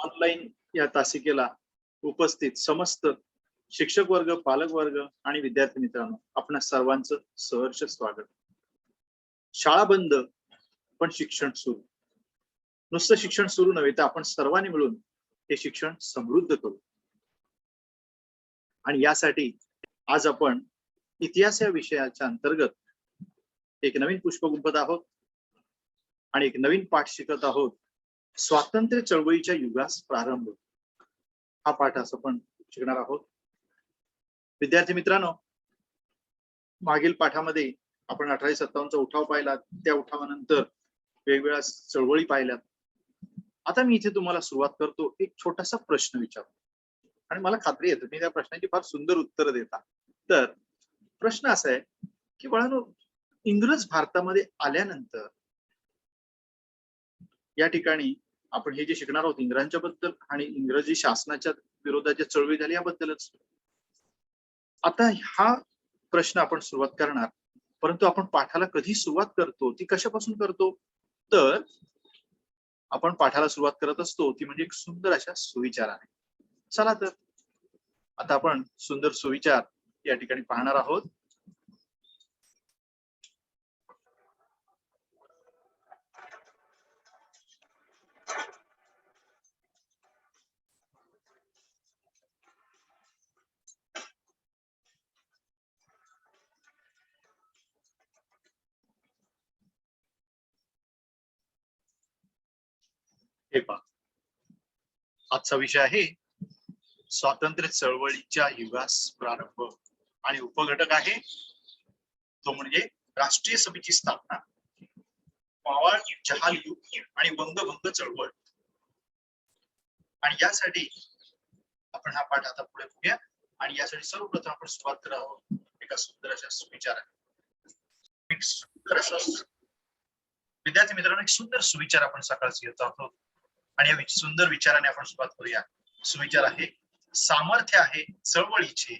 Online या तासिकेला उपस्थित समस्त शिक्षक वर्ग, पालक वर्ग आणि विद्यार्थी मित्रांनो, आपणा सर्वांचं सहर्ष स्वागत. शाळा बंद पण शिक्षण सुरू. नुसतं शिक्षण सुरू नव्हे तर आपण सर्वांनी मिळून हे शिक्षण समृद्ध करू. आणि यासाठी आज आपण इतिहास या विषयाच्या अंतर्गत एक नवीन पुष्प गुंफत आहोत आणि एक नवीन पाठ शिकत आहोत. स्वातंत्र्य चळवळीच्या युगास प्रारंभ हा पाठ असं आपण शिकणार आहोत. विद्यार्थी मित्रांनो, मागील पाठामध्ये आपण 1857चा उठाव पाहिला. त्या उठावानंतर वेगवेगळ्या चळवळी पाहिल्यात. आता मी इथे तुम्हाला सुरुवात करतो एक छोटासा प्रश्न विचारतो आणि मला खात्री आहे तुम्ही त्या प्रश्नाची फार सुंदर उत्तर देता. तर प्रश्न असा आहे की बाळांनो, इंग्रज भारतामध्ये आल्यानंतर या ठिकाणी आपण हे जे शिकणार आहोत इंग्रजांच्या बद्दल आणि इंग्रजी शासनाच्या विरोधाच्या चळवळी झाली याबद्दलच. आता हा प्रश्न आपण सुरुवात करणार, परंतु आपण पाठाला कधी सुरुवात करतो ती कशापासून करतो, तर आपण पाठाला सुरुवात करत असतो ती म्हणजे एक सुंदर अशा सुविचाराने. चला तर आता आपण सुंदर सुविचार या ठिकाणी पाहणार आहोत. हे पहा, आजचा विषय आहे स्वातंत्र्य चळवळीच्या युगास प्रारंभ आणि उपघटक आहे तो म्हणजे राष्ट्रीय सभेची स्थापना, मावळ जहाल युग आणि वंगभंग चळवळ. आणि यासाठी आपण हा पाठ आता पुढे बघूया. आणि यासाठी सर्वप्रथम आपण सुरुवात करत आहोत एका सुंदर अशा सुविचाराने. एक सुंदर असा विद्यार्थी मित्रांनो, एक सुंदर सुविचार आपण सकाळच घेत आहोत आणि या सुंदर विचाराने आपण सुरुवात करूया. सुविचार आहे, सामर्थ्य आहे चळवळीचे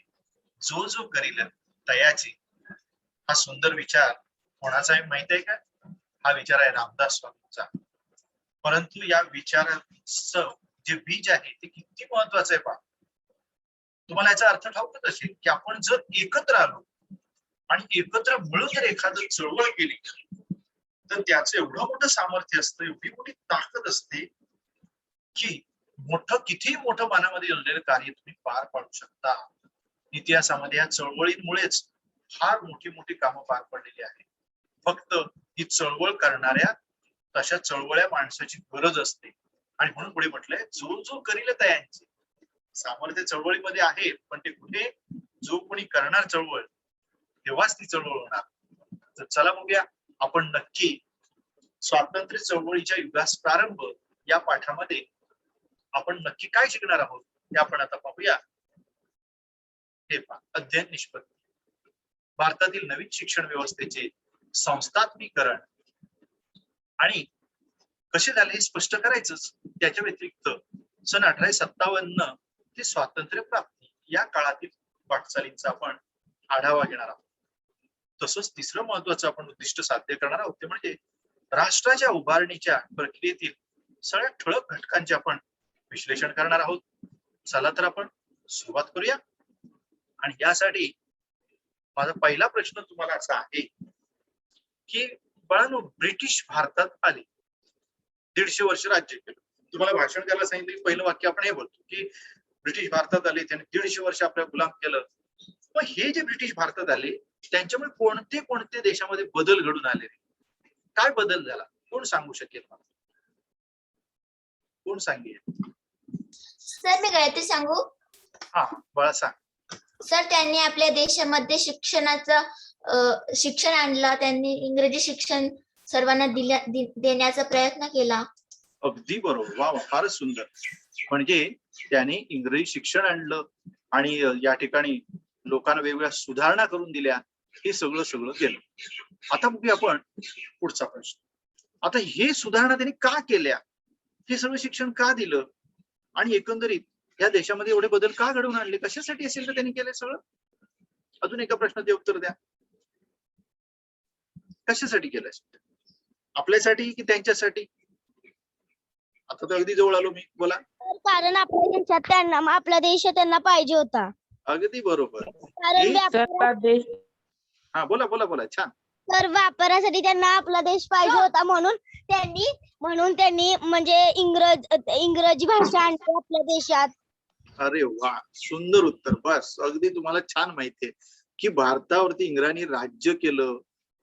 जो जो करील तयाचे. हा सुंदर विचार कोणाचा आहे माहित आहे का? हा विचार आहे रामदास स्वामींचा. परंतु या विचाराचं जे बीज आहे ते किती महत्वाचं आहे पहा. तुम्हाला याचा अर्थ ठाऊकच असेल की आपण जर एकत्र आलो आणि एकत्र मिळून जर एखादं चळवळ केली तर त्याचं एवढं मोठं सामर्थ्य असतं, एवढी मोठी ताकद असते की कितीही मोठं मनामध्ये असलेलं कार्य तुम्ही पार पाडू शकता. इतिहासामध्ये या चळवळींमुळेच फार मोठी मोठी कामं पार पडलेली आहेत. फक्त ही चळवळ करणाऱ्या तशा चळवळ्या माणसाची गरज असते. आणि म्हणून पुढे म्हटलंय जो जो करील तयांचे. सामर्थ्य चळवळीमध्ये आहे, पण ते कुठे? जो कोणी करणार चळवळ तेव्हाच ती चळवळ होणार. तर चला बघूया आपण नक्की स्वातंत्र्य चळवळीच्या युगास प्रारंभ या पाठामध्ये आपण नक्की काय शिकणार आहोत हे आपण आता पाहूया. हे पहा, अध्ययन निष्पत्ती. भारतातील नवीन शिक्षण व्यवस्थेचे संस्थात्मीकरण आणि कसे झाले हे स्पष्ट करायचंच. त्याच्या व्यतिरिक्त सन 1857 ते स्वातंत्र्य प्राप्ती या काळातील वाटचालींचा आपण आढावा घेणार आहोत. तसंच तिसरं महत्वाचं आपण उद्दिष्ट साध्य करणार आहोत ते म्हणजे राष्ट्राच्या उभारणीच्या प्रक्रियेतील सगळ्या ठळक घटकांचे आपण विश्लेषण करणार आहोत. चला तर आपण सुरुवात करूया. आणि यासाठी माझा पहिला प्रश्न तुम्हाला असा आहे की बाळांनो, ब्रिटिश भारतात आले, 150 वर्ष राज्य केलं. तुम्हाला भाषण करायला सांगितलं, पहिलं वाक्य आपण हे बोलतो की ब्रिटिश भारतात आले, त्यांनी 150 वर्ष आपल्या गुलाम केलं. पण हे जे ब्रिटिश भारतात आले त्यांच्यामुळे कोणते कोणते देशामध्ये बदल घडून आले, काय बदल झाला, कोण सांगू शकेल मला? कोण सांगेल? सर मी गायत्री सांगू? हा बाळा सांग. सर, त्यांनी आपल्या देशामध्ये शिक्षण आणलं. त्यांनी इंग्रजी शिक्षण सर्वांना देण्याचा प्रयत्न केला. अगदी बरोबर, वा वा, फारच सुंदर. म्हणजे त्याने इंग्रजी शिक्षण आणलं आणि या ठिकाणी लोकांना वेगवेगळ्या सुधारणा करून दिल्या. हे सगळं केलं. आता बघूया आपण पुढचा प्रश्न. आता हे सुधारणा त्यांनी का केल्या, हे सगळं शिक्षण का दिलं आणि एकंदरीत या देशामध्ये एवढे बदल का घडवून आणले, कशासाठी असेल तर त्यांनी केले सगळं? अजून एका प्रश्नाचे उत्तर द्या. कशासाठी केलं? आपल्यासाठी की त्यांच्यासाठी? आता तर अगदी जवळ आलो मी, बोला. कारण आपल्या देशात त्यांना आपला देश त्यांना पाहिजे होता. अगदी बरोबर. कारण हे- व्यापार हा बोला बोला बोला, छान. तर व्यापारासाठी त्यांना आपला देश पाहिजे होता, म्हणून त्यांनी म्हणजे इंग्रजी भाषा आणली आपल्या देशात. अरे वा, सुंदर उत्तर. बस अगदी तुम्हाला छान माहितीये की भारतावरती इंग्रजांनी राज्य केलं,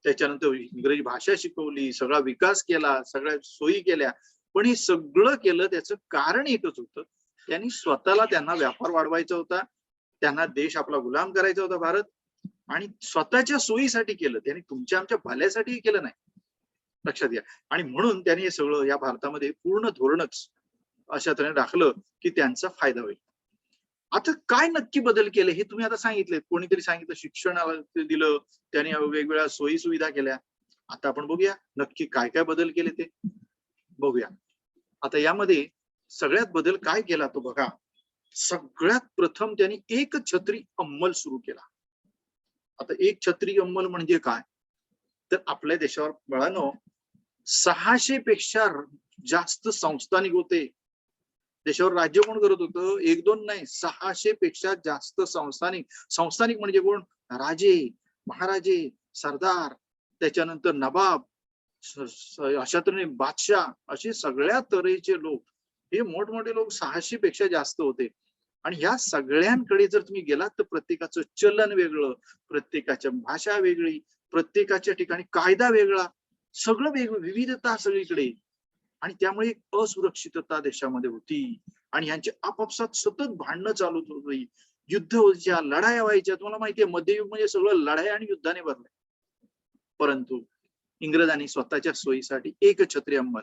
त्याच्यानंतर इंग्रजी भाषा शिकवली, सगळा विकास केला, सगळ्या सोयी केल्या, पण हे सगळं केलं त्याचं कारण एकच होतं. त्यांना व्यापार वाढवायचा होता, त्यांना देश आपला गुलाम करायचा होता भारत, आणि स्वतःच्या सोयीसाठी केलं. त्यांनी तुमच्या आमच्या भल्यासाठी केलं नाही, लक्षात घ्या. आणि म्हणून त्यांनी हे सगळं या भारतामध्ये पूर्ण धोरणच अशा तऱ्हेने राखलं की त्यांचा फायदा होईल. आता काय नक्की बदल केले हे तुम्ही आता सांगितले. कोणीतरी सांगितलं शिक्षणाला दिलं, त्याने वेगवेगळ्या सोयी सुविधा केल्या. आता आपण बघूया नक्की काय काय बदल केले ते बघूया. आता यामध्ये सगळ्यात बदल काय केला तो बघा. सगळ्यात प्रथम त्यांनी एक छत्री अंमल सुरू केला. आता एक छत्री अंमल म्हणजे काय, तर आपल्या देशावर बाळांनो 600 पेक्षा जास्त संस्थानिक होते. देशावर राज्य कोण करत होतं, एक दोन नाही, 600 पेक्षा जास्त संस्थानिक म्हणजे कोण, राजे, महाराजे, सरदार, त्याच्यानंतर नवाब, अशा तऱ्हेने बादशाह, असे सगळ्या तऱ्हेचे लोक, हे मोठमोठे लोक 600 पेक्षा जास्त होते. आणि ह्या सगळ्यांकडे जर तुम्ही गेलात तर प्रत्येकाचं चलन वेगळं, प्रत्येकाची भाषा वेगळी, प्रत्येकाच्या ठिकाणी कायदा वेगळा, सगळं वेगळं, विविधता सगळीकडे. आणि त्यामुळे एक असुरक्षितता देशामध्ये होती आणि यांचे आपापसात सतत भांडणं चालू होती, युद्ध व्हायच्या, लढाया व्हायच्या. तुम्हाला माहितीये मध्ययुग म्हणजे सगळं लढाई आणि युद्धाने भरलंय. परंतु इंग्रजांनी स्वतःच्या सोयीसाठी एक छत्री अंमल,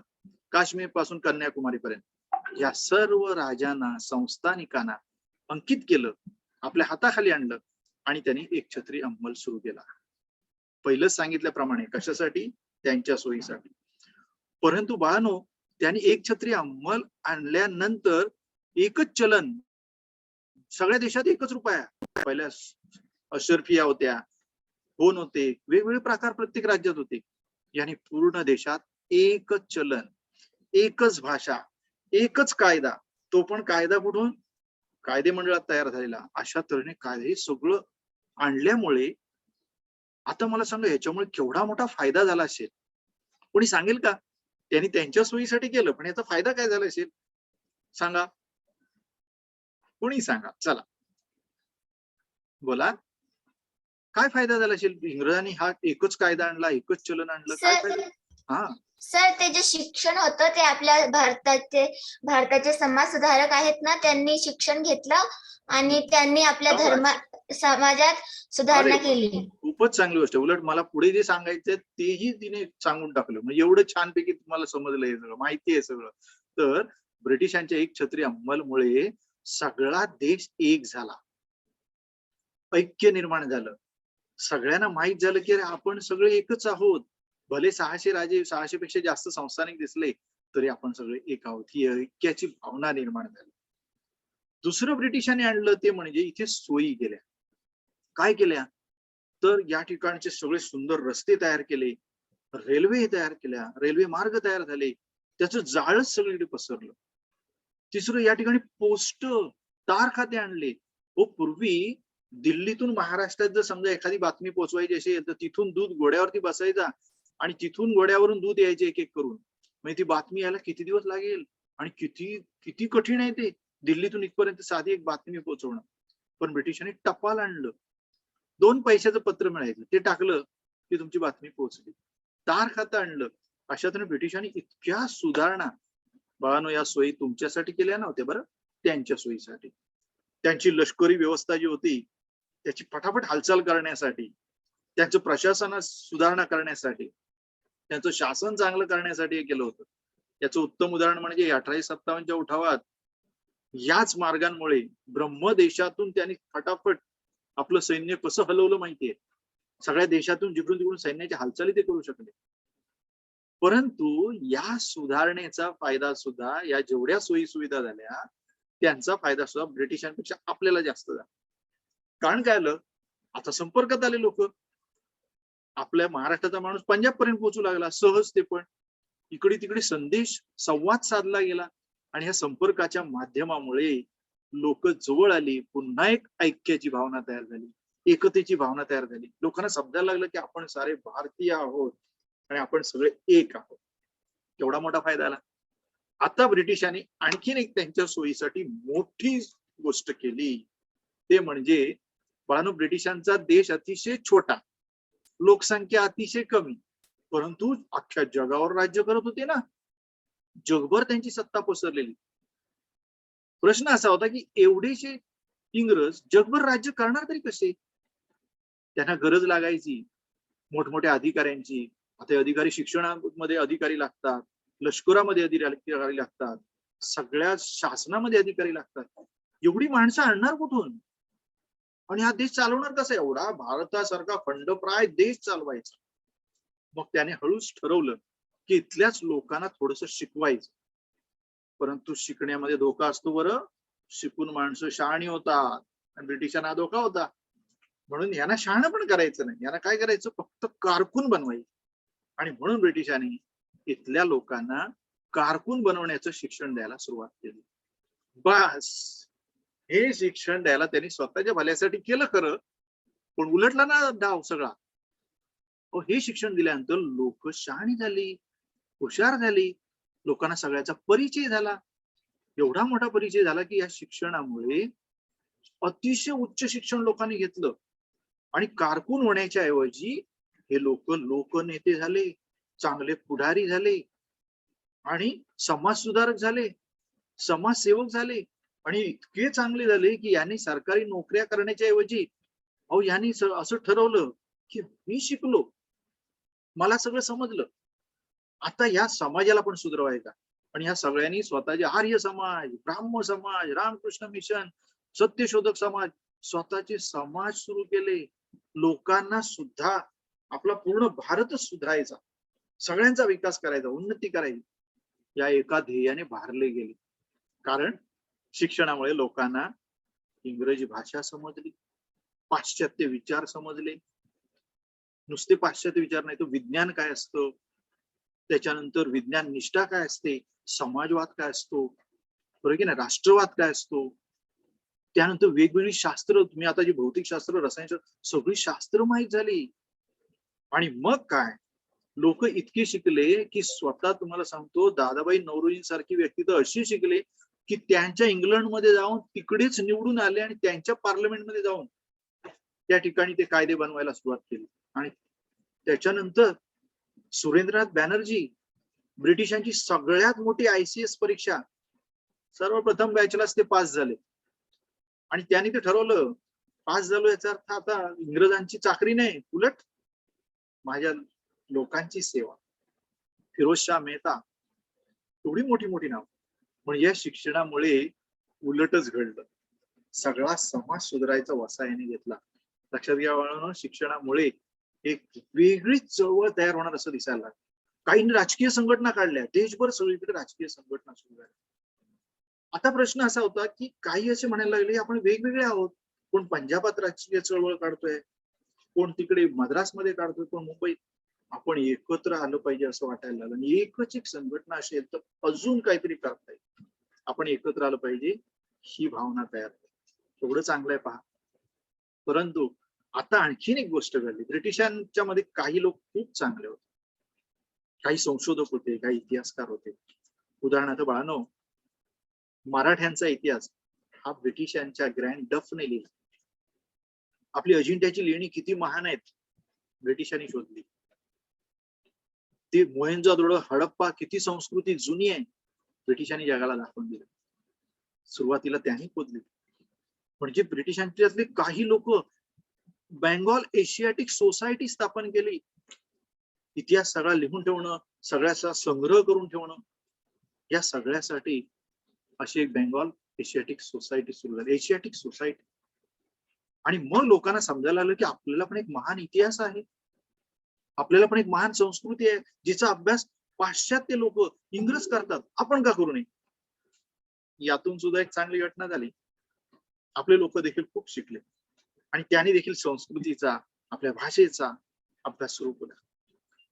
काश्मीर पासून कन्याकुमारी पर्यंत या सर्व राजांना, संस्थानिकांना अंकित केलं, आपल्या हाताखाली आणलं आणि त्यांनी एक छत्री अंमल सुरू केला. पहिलं सांगितल्याप्रमाणे कशासाठी, त्यांच्या सोयीसाठी. परंतु बाळांनो, त्यांनी एक छत्री अंमल आणल्यानंतर एकच चलन, सगळ्या देशात एकच रुपया. पहिल्या अशर्फिया होत्या, होन होते, वेगवेगळे प्रकार प्रत्येक राज्यात होते. याने पूर्ण देशात एकच चलन, एकच भाषा, एकच कायदा. तो पण कायदा कुठून, कायदे मंडळात तयार झालेला. अशा तऱ्हेने कायदे सगळं आणल्यामुळे आता मला सांगा याच्यामुळे केवढा मोठा फायदा झाला असेल. कोणी सांगेल का, त्यांनी त्यांच्या सोयीसाठी केलं पण याचा फायदा काय झाला असेल, सांगा, कोणी सांगा, चला बोला, काय फायदा झाला असेल. इंग्रजांनी हा एकच कायदा आणला, एकच चलन आणलं, काय फायदा. हा सर, ते जे शिक्षण होतं ते आपल्या भारताचे समाज सुधारक आहेत ना, त्यांनी शिक्षण घेतलं आणि त्यांनी आपल्या समाजात सुधारणा केली. खूपच चांगली गोष्ट. उलट मला पुढे जे सांगायचं तेही तिने सांगून टाकलं. म्हणजे एवढं छानपैकी तुम्हाला समजलं, हे सगळं माहिती आहे सगळं. तर ब्रिटिशांच्या एक छत्री अंमलमुळे सगळा देश एक झाला, ऐक्य निर्माण झालं. सगळ्यांना माहित झालं की अरे आपण सगळे एकच आहोत. भले 600 राजे, 600 पेक्षा जास्त संस्थानिक दिसले तरी आपण सगळे एक आहोत, ही ऐक्याची भावना निर्माण झाली. दुसरं ब्रिटिशांनी आणलं ते म्हणजे इथे सोयी केल्या. काय केल्या, तर या ठिकाणचे सगळे सुंदर रस्ते तयार केले, रेल्वे तयार केल्या, रेल्वे मार्ग तयार झाले, त्याचं जाळच सगळीकडे पसरलं. तिसरं, या ठिकाणी पोस्ट, तार खाते आणले. हो, पूर्वी दिल्लीतून महाराष्ट्रात जर समजा एखादी बातमी पोहोचवायची असेल तर तिथून दूध घोड्यावरती बसायचा आणि तिथून घोड्यावरून दूध यायचे एक एक करून. म्हणजे ती बातमी यायला किती दिवस लागेल आणि किती किती कठीण आहे ते दिल्लीतून इथपर्यंत साधी एक बातमी पोहोचवणं. पण ब्रिटिशांनी टपाल आणलं, 2 पैशाचं पत्र मिळायचं, ते टाकलं की तुमची बातमी पोहोचली. तार खातं आणलं. अशा तऱ्हेने ब्रिटिशांनी इतक्या सुधारणा बाळांनो या सोयी तुमच्यासाठी केल्या नव्हत्या बरं, त्यांच्या सोयीसाठी. त्यांची लष्करी व्यवस्था जी होती त्याची फटाफट हालचाल करण्यासाठी, त्यांचं प्रशासनात सुधारणा करण्यासाठी, त्यांचं शासन चांगलं करण्यासाठी हे केलं होतं. याचं उत्तम उदाहरण म्हणजे 1857च्या उठावात याच मार्गांमुळे ब्रह्मदेशातून त्यांनी फटाफट आपलं सैन्य कसं हलवलं माहितीये. सगळ्या देशातून जिकडून तिकडून सैन्याची हालचाली ते करू शकले. परंतु या सुधारणेचा फायदा सुद्धा, या जेवढ्या सोयी सुविधा झाल्या त्यांचा फायदा सुद्धा ब्रिटिशांपेक्षा आपल्याला जास्त झाला. कारण काय आलं, आता संपर्कात आले लोक. आपल्या महाराष्ट्राचा माणूस पंजाब पर्यंत पोहोचू लागला सहज. ते पण इकडे तिकडे संदेश, संवाद साधला गेला. आणि ह्या संपर्काच्या माध्यमामुळे लोक जवळ आली, पुन्हा एक ऐक्याची भावना तयार झाली, एकतेची भावना तयार झाली. लोकांना समजायला लागलं की आपण सारे भारतीय आहोत आणि आपण सगळे एक आहोत. केवढा मोठा फायदा आला. आता ब्रिटिशांनी आणखीन एक त्यांच्या सोयीसाठी मोठी गोष्ट केली, ते म्हणजे बाळांनो, ब्रिटिशांचा देश अतिशय छोटा, लोकसंख्या अतिशय कमी, परंतु अख्ख्या जगावर राज्य करत होते ना. जगभर त्यांची सत्ता पसरलेली. प्रश्न असा होता की एवढेशे इंग्रज जगभर राज्य करणार तरी कसे? त्यांना गरज लागायची मोठमोठ्या अधिकाऱ्यांची. आता अधिकारी शिक्षणामध्ये अधिकारी लागतात, लष्करामध्ये अधिकारी लागतात, सगळ्या शासनामध्ये अधिकारी लागतात. एवढी माणसं आणणार कुठून? आणि हा देश चालवणार कसा? एवढा भारतासारखा खंडप्राय देश चालवायचा. मग त्याने हळूच ठरवलं की इथल्याच लोकांना थोडस शिकवायचं. परंतु शिकण्यामध्ये धोका असतो बरं. शिकून माणसं शहाणी होतात आणि ब्रिटिशांना धोका होता. म्हणून यांना शहाणं पण करायचं नाही, यांना काय करायचं, फक्त कारकून बनवायचं. आणि म्हणून ब्रिटिशांनी इथल्या लोकांना कारकून बनवण्याचं शिक्षण द्यायला सुरुवात केली. बस हे शिक्षण द्यायला त्यांनी स्वतःच्या भल्यासाठी केलं खरं, पण उलटला ना डाव सगळा. हे शिक्षण दिल्यानंतर लोक शहाणी झाली, हुशार झाली, लोकांना सगळ्याचा परिचय झाला. एवढा मोठा परिचय झाला की या शिक्षणामुळे अतिशय उच्च शिक्षण लोकांनी घेतलं आणि कारकून होण्याच्या ऐवजी हे लोक लोकनेते झाले, चांगले पुढारी झाले आणि समाज सुधारक झाले, समाजसेवक झाले. आणि इतके चांगले झाले की यांनी सरकारी नोकऱ्या करण्याच्या ऐवजी यांनी असं ठरवलं की मी शिकलो, मला सगळं समजलं, आता या समाजाला पण सुधारवायचा. आणि ह्या सगळ्यांनी स्वतःचे आर्य समाज, ब्राह्मण समाज, रामकृष्ण मिशन, सत्यशोधक समाज, स्वतःचे समाज सुरू केले. लोकांना सुद्धा आपला पूर्ण भारतच सुधारायचा, सगळ्यांचा विकास करायचा, उन्नती करायची, या एका ध्येयाने भारले गेले. कारण शिक्षणामुळे लोकांना इंग्रजी भाषा समजली, पाश्चात्य विचार समजले. नुसते पाश्चात्य विचार नाही, तर विज्ञान काय असतं, त्याच्यानंतर विज्ञान निष्ठा काय असते, समाजवाद काय असतो, बरोबर की नाही, राष्ट्रवाद काय असतो, त्यानंतर वेगवेगळी शास्त्र, तुम्ही आता जी भौतिकशास्त्र, रसायनशास्त्र, सगळी शास्त्र माहीत झाली. आणि मग काय, लोक इतके शिकले की स्वतः तुम्हाला सांगतो, दादाबाई नौरोजींसारखी व्यक्ती तर अशी शिकले की त्यांच्या इंग्लंडमध्ये जाऊन तिकडेच निवडून आले आणि त्यांच्या पार्लमेंटमध्ये जाऊन त्या ठिकाणी ते कायदे बनवायला सुरुवात केली. आणि त्याच्यानंतर सुरेंद्रनाथ बॅनर्जी, ब्रिटिशांची सगळ्यात मोठी ICS परीक्षा सर्वप्रथम बॅचलाच ते पास झाले. आणि त्यांनी ते ठरवलं, पास झालो याचा अर्थ आता इंग्रजांची चाकरी नाही, उलट माझ्या लोकांची सेवा. फिरोजशाह मेहता, एवढी मोठी मोठी नाव. पण या शिक्षणामुळे उलटच घडलं, सगळा समाज सुधारायचा वसा याने घेतला. लक्षात घ्या, शिक्षणामुळे एक वेगळी चळवळ तयार होणार असं दिसायला लागलं. काही राजकीय संघटना काढल्या, देशभर सगळीकडे राजकीय संघटना सुरू झाल्या. आता प्रश्न असा होता की काही असे म्हणायला लागले आपण वेगवेगळे आहोत, कोण पंजाबात राजकीय चळवळ काढतोय, कोण तिकडे मद्रासमध्ये काढतोय, कोण मुंबईत. आपण एकत्र आलं पाहिजे असं वाटायला लागलं. आणि एकच एक संघटना असेल तर अजून काहीतरी करता येईल, आपण एकत्र आलं पाहिजे, ही भावना तयार होते. एवढं चांगलं आहे पहा. परंतु आता आणखीन एक गोष्ट घडली. ब्रिटिशांच्या मध्ये काही लोक खूप चांगले होते, काही संशोधक होते, काही इतिहासकार होते. उदाहरणार्थ बाळांनो, मराठ्यांचा इतिहास हा ब्रिटिशांच्या ग्रँड डफने लिहिला. आपली अजिंठ्याची लेणी किती महान आहेत, ब्रिटिशांनी शोधली. ती मोहेंजोदडो, हडप्पा किती संस्कृती जुनी आहे, ब्रिटिशांनी जगाला दाखवून दिलं. सुरुवातीला त्यांनी खोदली. म्हणजे ब्रिटिशांच्यातले काही लोक बेंगॉल एशियाटिक सोसायटी स्थापन केली. इतिहास सगळा लिहून ठेवणं, सगळ्याचा संग्रह करून ठेवणं, या सगळ्यासाठी अशी एक बेंगॉल एशियाटिक सोसायटी सुरू झाली, एशियाटिक सोसायटी. आणि मग लोकांना समजायला लागलं की आपल्याला पण एक महान इतिहास आहे, आपल्याला पण एक महान संस्कृती आहे, जिचा अभ्यास पाश्चात्य लोक, इंग्रज करतात, आपण का करू नये. यातून सुद्धा एक चांगली घटना झाली. आपले लोक देखील खूप शिकले आणि त्यांनी देखील संस्कृतीचा, आपल्या भाषेचा अभ्यास सुरू केला.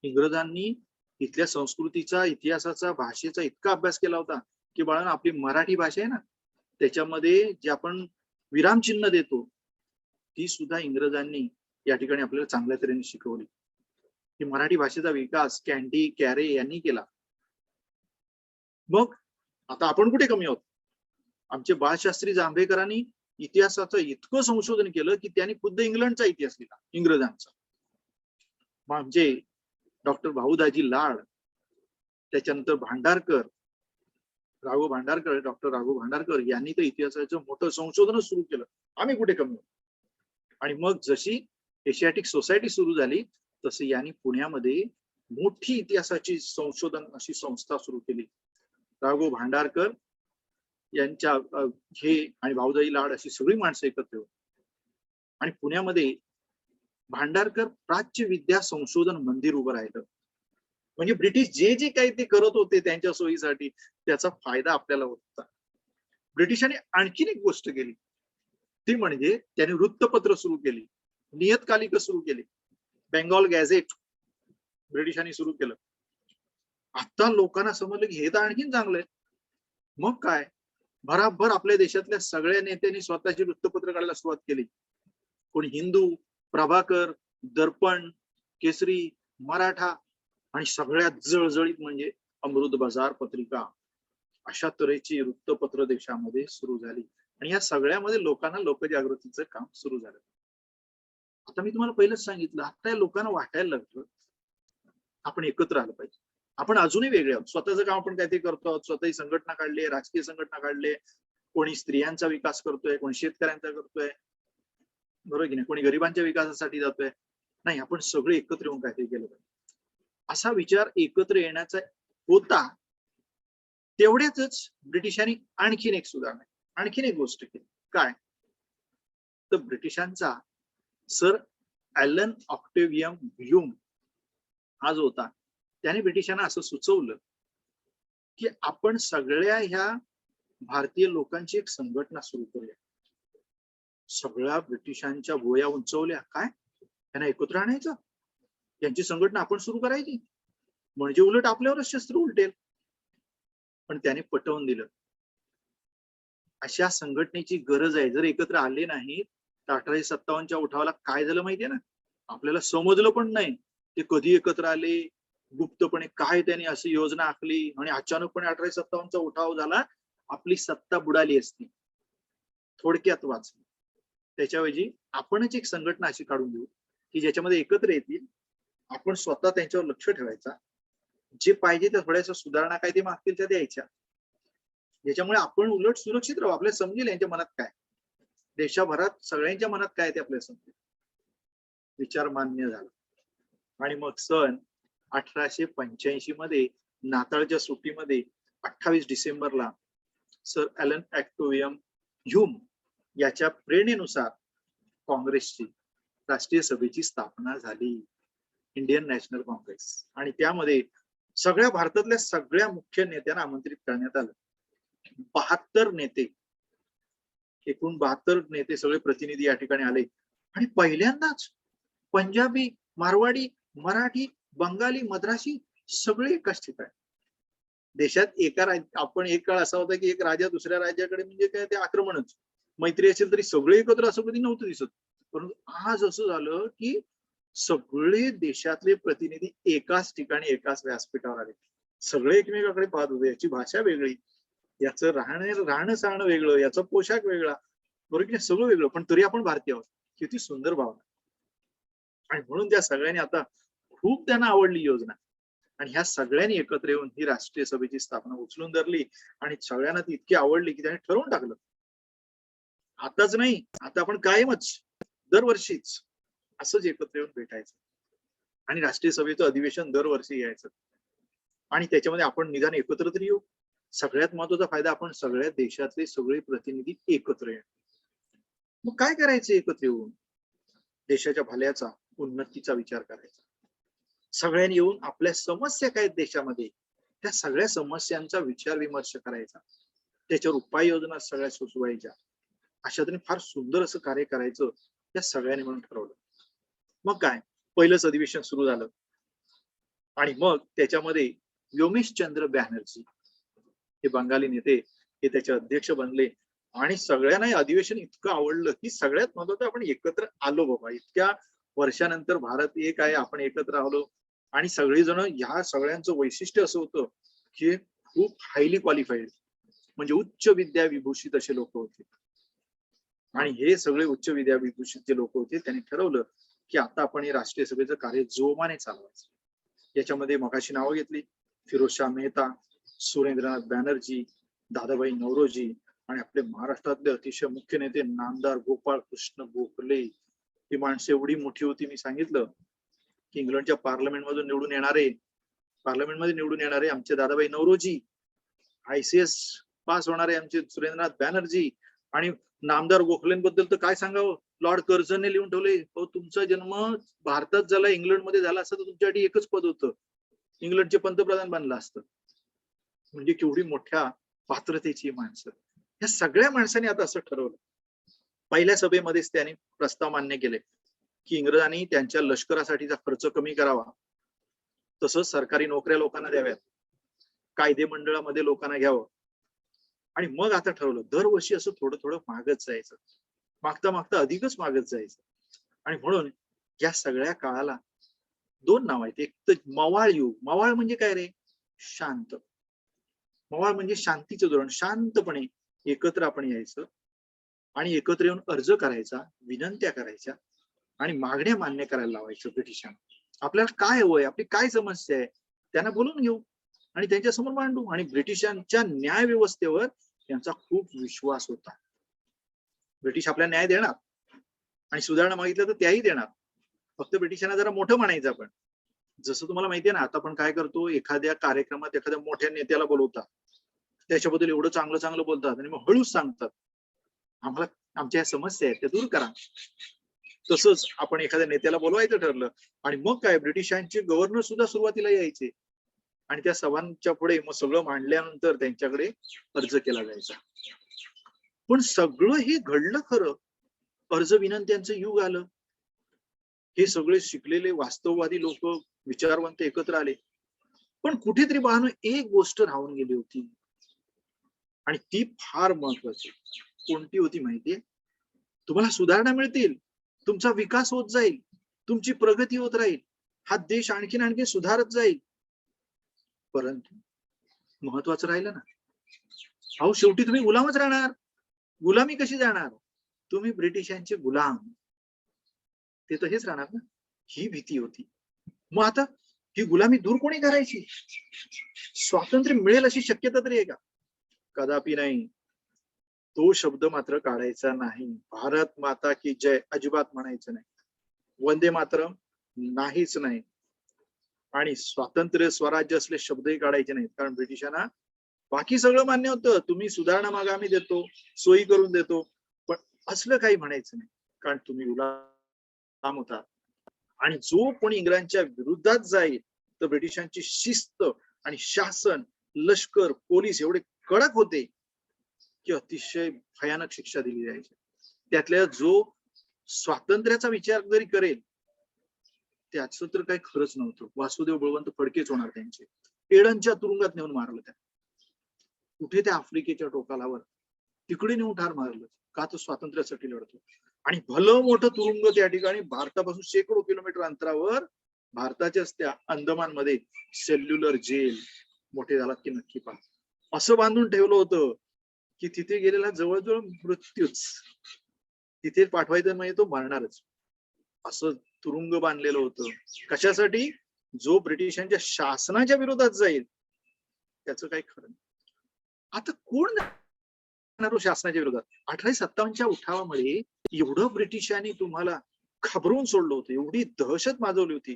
इंग्रजांनी इथल्या संस्कृतीचा, इतिहासाचा, भाषेचा इतका अभ्यास केला होता की बाळांनो आपली मराठी भाषा आहे ना, त्याच्यामध्ये जे आपण विरामचिन्ह देतो ती सुद्धा इंग्रजांनी या ठिकाणी आपल्याला चांगल्या तऱ्हेने शिकवली. की मराठी भाषेचा विकास कॅन्डी कॅरे यांनी केला. मग आता आपण कुठे कमी आहोत? आमचे बाळशास्त्री जांभेकरांनी इतिहासाचं इतकं संशोधन केलं की त्यांनी खुद्द इंग्लंडचा इतिहास लिहिला, इंग्रजांचा. म्हणजे डॉक्टर भाऊदाजी लाड, त्याच्यानंतर भांडारकर, डॉक्टर राघव भांडारकर यांनी तर इतिहासाचं मोठं संशोधन सुरू केलं. आम्ही कुठे कमी आहोत? आणि मग जशी एशियाटिक सोसायटी सुरू झाली तसे यांनी पुण्यामध्ये मोठी इतिहासाची संशोधन अशी संस्था सुरू केली. राघव भांडारकर यांच्या हे आणि भाऊदाजी लाड अशी सगळी माणसं एकत्र येऊन आणि पुण्यामध्ये भांडारकर प्राच्य विद्या संशोधन मंदिर उभं राहिलं. म्हणजे ब्रिटिश जे जे काही ते करत होते त्यांच्या सोयीसाठी त्याचा फायदा आपल्याला होत होता. ब्रिटिशांनी आणखीन एक गोष्ट केली ती म्हणजे त्यांनी वृत्तपत्र सुरू केली, नियतकालिक सुरू केली. बेंगॉल गॅझेट ब्रिटिशांनी सुरू केलं. आता लोकांना समजलं की हे तर आणखीन चांगलं आहे. मग काय, भराभर आपल्या देशातल्या सगळ्या नेत्यांनी स्वतःची वृत्तपत्र काढायला सुरुवात केली. कोणी हिंदू, प्रभाकर, दर्पण, केसरी, मराठा आणि सगळ्यात जळजळीत म्हणजे अमृत बाजार पत्रिका. अशा तऱ्हेची वृत्तपत्र देशामध्ये सुरू झाली आणि या सगळ्यामध्ये लोकांना लोकजागृतीचं काम सुरू झालं. आता मी तुम्हाला पहिलंच सांगितलं, आता या लोकांना वाटायला लागलं आपण एकत्र आलं पाहिजे. आपण अजूनही वेगळे आहोत. स्वतःचं काम आपण काहीतरी करतो आहोत, स्वतःही संघटना काढली, राजकीय संघटना काढले, कोणी स्त्रियांचा विकास करतोय, कोणी शेतकऱ्यांचा करतोय, बरोबर की नाही, कोणी गरिबांच्या विकासासाठी जातोय. नाही, आपण सगळे एकत्र येऊन काहीतरी केलं पाहिजे असा विचार एकत्र येण्याचा होता. तेवढ्याच ब्रिटिशांनी आणखीन एक सुधारणा, आणखीन एक गोष्ट केली. काय तर ब्रिटिशांचा सर ॲलन ऑक्टेवियम ह्यूम हा जो होता त्याने ब्रिटिशांना असं सुचवलं की आपण सगळ्या ह्या भारतीय लोकांची एक संघटना सुरू करूया. सगळ्या ब्रिटिशांच्या भुवया उंचवल्या. काय त्यांना एकत्र आणायचं, त्यांची संघटना आपण सुरू करायची, म्हणजे उलट आपल्यावरच शस्त्र उलटेल. पण त्याने पटवून दिलं अशा संघटनेची गरज आहे. जर एकत्र आले नाही तर 1857च्या उठावाला काय झालं माहितीये ना, आपल्याला समजलं पण नाही ते कधी एकत्र आले, गुप्तपणे काय त्यांनी अशी योजना आखली आणि अचानकपणे 1857चा उठाव झाला. आपली सत्ता बुडाली असती, थोडक्यात वाचली. त्याच्याऐवजी आपणच एक संघटना अशी काढून देऊ की ज्याच्यामध्ये एकत्र येतील, आपण स्वतः त्यांच्यावर लक्ष ठेवायचा, जे पाहिजे त्या थोड्याशा सुधारणा काय ते मागतील त्या द्यायच्या, ज्याच्यामुळे आपण उलट सुरक्षित राहू. आपल्याला समजेल यांच्या मनात काय, देशाभरात सगळ्यांच्या मनात काय ते आपल्याला समजेल. विचार मान्य झाला आणि मग सन 1885 मध्ये नाताळच्या सुट्टीमध्ये 28 डिसेंबरला सर ॲलन ऑक्टेवियम ह्यूम याच्या प्रेरणेनुसार काँग्रेसची राष्ट्रीय सभेची स्थापना झाली, इंडियन नॅशनल काँग्रेस. आणि त्यामध्ये सगळ्या भारतातल्या सगळ्या मुख्य नेत्यांना आमंत्रित करण्यात आलं. 72 नेते, एकूण 72 नेते सगळे प्रतिनिधी या ठिकाणी आले. आणि पहिल्यांदाच पंजाबी, मारवाडी, मराठी, बंगाली, मद्रासी सगळे एकाच ठिकाणी. देशात एका आपण एक काळ असा होता की एक राजा दुसऱ्या राज्याकडे म्हणजे काय ते आक्रमणच, मैत्री असेल तरी सगळे एकत्र असं कधी नव्हतं दिसत. परंतु आज असं झालं की सगळे देशातले प्रतिनिधी एकाच ठिकाणी एकाच व्यासपीठावर आले. सगळे एकमेकाकडे पाहत होते. याची भाषा वेगळी, याचं राहणं सहाणं वेगळं, याचा पोशाख वेगळा, बरोबर की सगळं वेगळं, पण तरी आपण भारतीय आहोत. किती सुंदर भावना. आणि म्हणून त्या सगळ्यांनी आता खूप त्यांना आवडली योजना आणि ह्या सगळ्यांनी एकत्र येऊन ही राष्ट्रीय सभेची स्थापना उचलून धरली आणि सगळ्यांना ती इतकी आवडली की त्यांनी ठरवून टाकलं, आताच नाही, आता आपण कायमच दरवर्षीच असंच एकत्र येऊन भेटायचं आणि राष्ट्रीय सभेचं अधिवेशन दरवर्षी घ्यायचं आणि त्याच्यामध्ये आपण निदान एकत्र तरी येऊ. सगळ्यात महत्वाचा फायदा, आपण सगळ्या देशातले सगळे प्रतिनिधी एकत्र येऊ. मग काय करायचं एकत्र येऊन? देशाच्या भल्याचा, उन्नतीचा विचार करायचा. सगळ्यांनी येऊन आपल्या समस्या काय आहेत देशामध्ये त्या सगळ्या समस्यांचा विचार विमर्श करायचा, त्याच्यावर उपाययोजना सगळ्या सुचवायच्या. अशा तऱ्हेने फार सुंदर असं कार्य करायचं त्या सगळ्यांनी म्हणून ठरवलं. मग काय, पहिलंच अधिवेशन सुरू झालं आणि मग त्याच्यामध्ये व्योमेश चंद्र बॅनर्जी हे बंगाली नेते हे त्याचे अध्यक्ष बनले आणि सगळ्यांना हे अधिवेशन इतकं आवडलं की सगळ्यात महत्वाचं आपण एकत्र आलो बाबा. इतक्या वर्षानंतर भारत एक आहे, आपण एकत्र आलो आणि सगळेजण ह्या सगळ्यांचं वैशिष्ट्य असं होतं की खूप हायली क्वालिफाईड, म्हणजे उच्च विद्या विभूषित असे लोक होते. आणि हे सगळे उच्च विद्या विभूषित जे लोक होते त्यांनी ठरवलं की आता आपण हे राष्ट्रीय सभेचं कार्य जोमाने चालवायचं. याच्यामध्ये मगाशी नावं घेतली, फिरोजशाह मेहता, सुरेंद्रनाथ बॅनर्जी, दादाभाई नौरोजी आणि आपले महाराष्ट्रातले अतिशय मुख्य नेते नामदार गोपाळ कृष्ण गोखले. ही माणसं एवढी मोठी होती, मी सांगितलं की इंग्लंडच्या पार्लमेंटमधून पार्लमेंटमध्ये निवडून येणारे आमचे दादाभाई नौरोजी, ICS पास होणारे आमचे सुरेंद्रनाथ बॅनर्जी आणि नामदार गोखलेंबद्दल तर काय सांगावं, लॉर्ड कर्झनने लिहून ठेवले, तुमचा जन्म भारतात झाला, इंग्लंडमध्ये झाला असता तर तुमच्यासाठी एकच पद होतं, इंग्लंडचे पंतप्रधान बनला असतं. म्हणजे केवढी मोठ्या पात्रतेची माणसं. या सगळ्या माणसांनी आता असं ठरवलं, पहिल्या सभेमध्येच त्यांनी प्रस्ताव मान्य केले की इंग्रजांनी त्यांच्या लष्करासाठीचा खर्च कमी करावा, तसंच सरकारी नोकऱ्या लोकांना द्याव्यात, कायदे मंडळामध्ये लोकांना घ्यावं. आणि मग आता ठरवलं दरवर्षी असं थोडं थोडं मागत जायचं, मागता मागता अधिकच मागत जायचं. आणि म्हणून या सगळ्या काळाला दोन नाव आहेत. एक तर मवाळ युग. मवाळ म्हणजे काय रे? शांत. मवाळ म्हणजे शांतीचं धोरण, शांतपणे एकत्र आपण यायचं आणि एकत्र येऊन अर्ज करायचा, विनंत्या करायच्या आणि मागण्या मान्य करायला लावायचं ब्रिटिशांना. आपल्याला काय हवंय, आपली काय समस्या आहे, त्यांना बोलून घेऊ आणि त्यांच्या समोर मांडू. आणि ब्रिटिशांच्या न्याय व्यवस्थेवर त्यांचा खूप विश्वास होता. ब्रिटिश आपल्याला न्याय देणार आणि सुधारणा मागितलं तर त्याही देणार, फक्त ब्रिटिशांना जरा मोठं म्हणायचं आपण. जसं तुम्हाला माहितीये ना, आता आपण काय करतो, एखाद्या कार्यक्रमात एखाद्या मोठ्या नेत्याला बोलवतात, त्याच्याबद्दल एवढं चांगलं चांगलं बोलतात आणि मग हळूच सांगतात आम्हाला आमच्या या समस्या आहेत त्या दूर करा. तसंच आपण एखाद्या नेत्याला बोलवायचं ठरलं आणि मग काय, ब्रिटिशांचे गव्हर्नर सुद्धा सुरुवातीला यायचे आणि त्या सभांच्या पुढे मग सगळं मांडल्यानंतर त्यांच्याकडे अर्ज केला जायचा. पण सगळं हे घडलं खरं, अर्ज विनंत्यांचं युग आलं, हे सगळे शिकलेले वास्तववादी लोक, विचारवंत एकत्र आले. पण कुठेतरी पाहणं एक गोष्ट राहून गेली होती आणि ती फार महत्वाची. कोणती होती माहितीये? तुम्हाला सुधारणा मिळतील, तुमचा विकास होत जाईल, तुमची प्रगती होत राहील, हा देश आणखीन आणखी सुधारत जाईल, परंतु महत्वाचं राहिलं ना, अहो शेवटी तुम्ही गुलामच राहणार. गुलामी कशी जाणार? तुम्ही ब्रिटिशांचे गुलाम, ते तर हेच राहणार ना. ही भीती होती. मग आता ही गुलामी दूर कोणी करायची? स्वातंत्र्य मिळेल अशी शक्यता तरी आहे का? कदापि नाही. तो शब्द मात्र काढायचा नाही. भारत माता की जय अजिबात म्हणायचं नाही. वंदे मातरम नाहीच नाही. आणि स्वातंत्र्य स्वराज्य असले शब्दही काढायचे नाहीत, कारण ब्रिटिशांना बाकी सगळं मान्य होतं, तुम्ही सुधारणा मागा आम्ही देतो, सोयी करून देतो, पण असलं काही म्हणायचं नाही, कारण तुम्ही गुलाम होता. आणि जो कोणी इंग्रजांच्या विरुद्धात जाईल तर ब्रिटिशांची शिस्त आणि शासन, लष्कर, पोलीस एवढे कडक होते की अतिशय भयानक शिक्षा दिली जायची. त्यातल्या जो स्वातंत्र्याचा विचार जरी करेल त्याचं तर काही खरंच नव्हतं. वासुदेव बळवंत फडकेच होणार त्यांचे. एडनच्या तुरुंगात नेऊन मारलं त्या, कुठे त्या आफ्रिकेच्या टोकालावर, तिकडे नेऊन ठार मारलं, का तर स्वातंत्र्यासाठी लढतो. आणि भलं मोठं तुरुंग त्या ठिकाणी, भारतापासून शेकडो किलोमीटर अंतरावर, भारताच्याच त्या अंदमान मध्ये सेल्युलर जेल, मोठे झालात की नक्की पहा, असं बांधून ठेवलं होतं की तिथे गेलेला जवळजवळ मृत्यूच, तिथे पाठवायचं म्हणजे तो मरणारच, असं तुरुंग बांधलेलं होतं. कशासाठी? जो ब्रिटिशांच्या शासनाच्या विरोधात जाईल त्याचं काही खरं नाही. आता कोण जाणार शासनाच्या विरोधात? 1857च्या उठावामध्ये एवढं ब्रिटिशांनी तुम्हाला घाबरवून सोडलं होतं, एवढी दहशत माजवली होती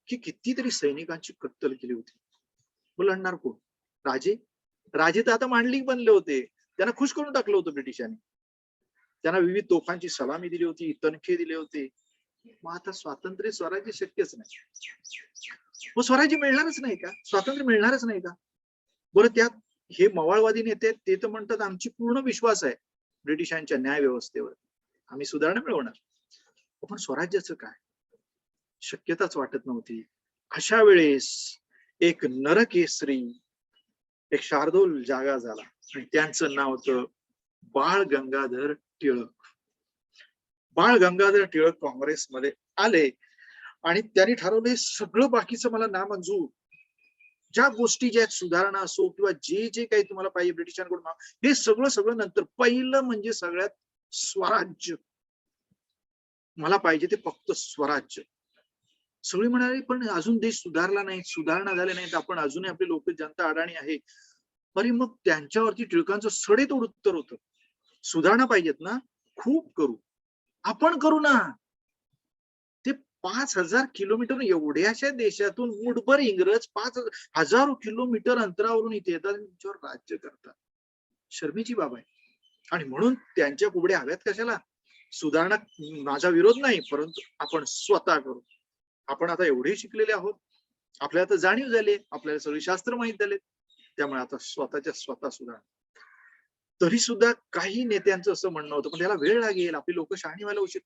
की कितीतरी सैनिकांची कत्तल केली होती. मग लढणार कोण? राजे? राजे तर आता मांडलिक बनले होते, त्यांना खुश करून टाकलं होतं ब्रिटिशांनी, त्यांना विविध तोफांची सलामी दिली होती, तनखे दिले होते. मग आता स्वातंत्र्य स्वराज्य शक्यच नाही. मग स्वराज्य मिळणारच नाही का? स्वातंत्र्य मिळणारच नाही का? बरं, त्यात हे मवाळवादी नेते ते तर म्हणतात आमची पूर्ण विश्वास आहे ब्रिटिशांच्या न्याय व्यवस्थेवर, आम्ही सुधारणा मिळवणार. पण स्वराज्याचं काय? शक्यताच वाटत नव्हती. अशा वेळेस एक नरकेसरी एक शार्दूल जागा झाला आणि त्यांचं नाव होतं बाळ गंगाधर टिळक. बाळ गंगाधर टिळक काँग्रेसमध्ये आले आणि त्यांनी ठरवले सगळं बाकीचं मला ना मंजूर, ज्या गोष्टी ज्या सुधारणा असो किंवा जे जे काही तुम्हाला पाहिजे ब्रिटिशांकडून हे सगळं सगळं नंतर. पहिलं म्हणजे सगळ्यात स्वराज्य मला पाहिजे, ते फक्त स्वराज्य. सगळे म्हणाले पण अजून देश सुधारला नाही, सुधारणा झाल्या नाहीत, आपण अजूनही आपले लोक जनता अडाणी आहे. अरे मग त्यांच्यावरती टिळकांचं सडेतोड उत्तर होतं, सुधारणा पाहिजेत ना, खूप करू, आपण करू ना. ते 5,000 किलोमीटर एवढ्याशा देशातून मुठभर इंग्रज 5,000 किलोमीटर अंतरावरून इथे येतात आणि त्यांच्यावर राज्य करतात. शर्मेची बाब आहे. आणि म्हणून त्यांच्या कुबड्या हव्यात कशाला. सुधारणा माझा विरोध नाही, परंतु आपण स्वतः करू. आपण आता एवढे शिकलेले आहोत, आपल्याला तर जाणीव झाली, आपल्याला सगळे शास्त्र माहीत झाले, त्यामुळे आता स्वतःच्या स्वतः सुधारणा. तरी सुद्धा काही नेत्यांचं असं म्हणणं होतं पण त्याला वेळ लागेल, आपली लोक शहाणी व्हायला उशीर.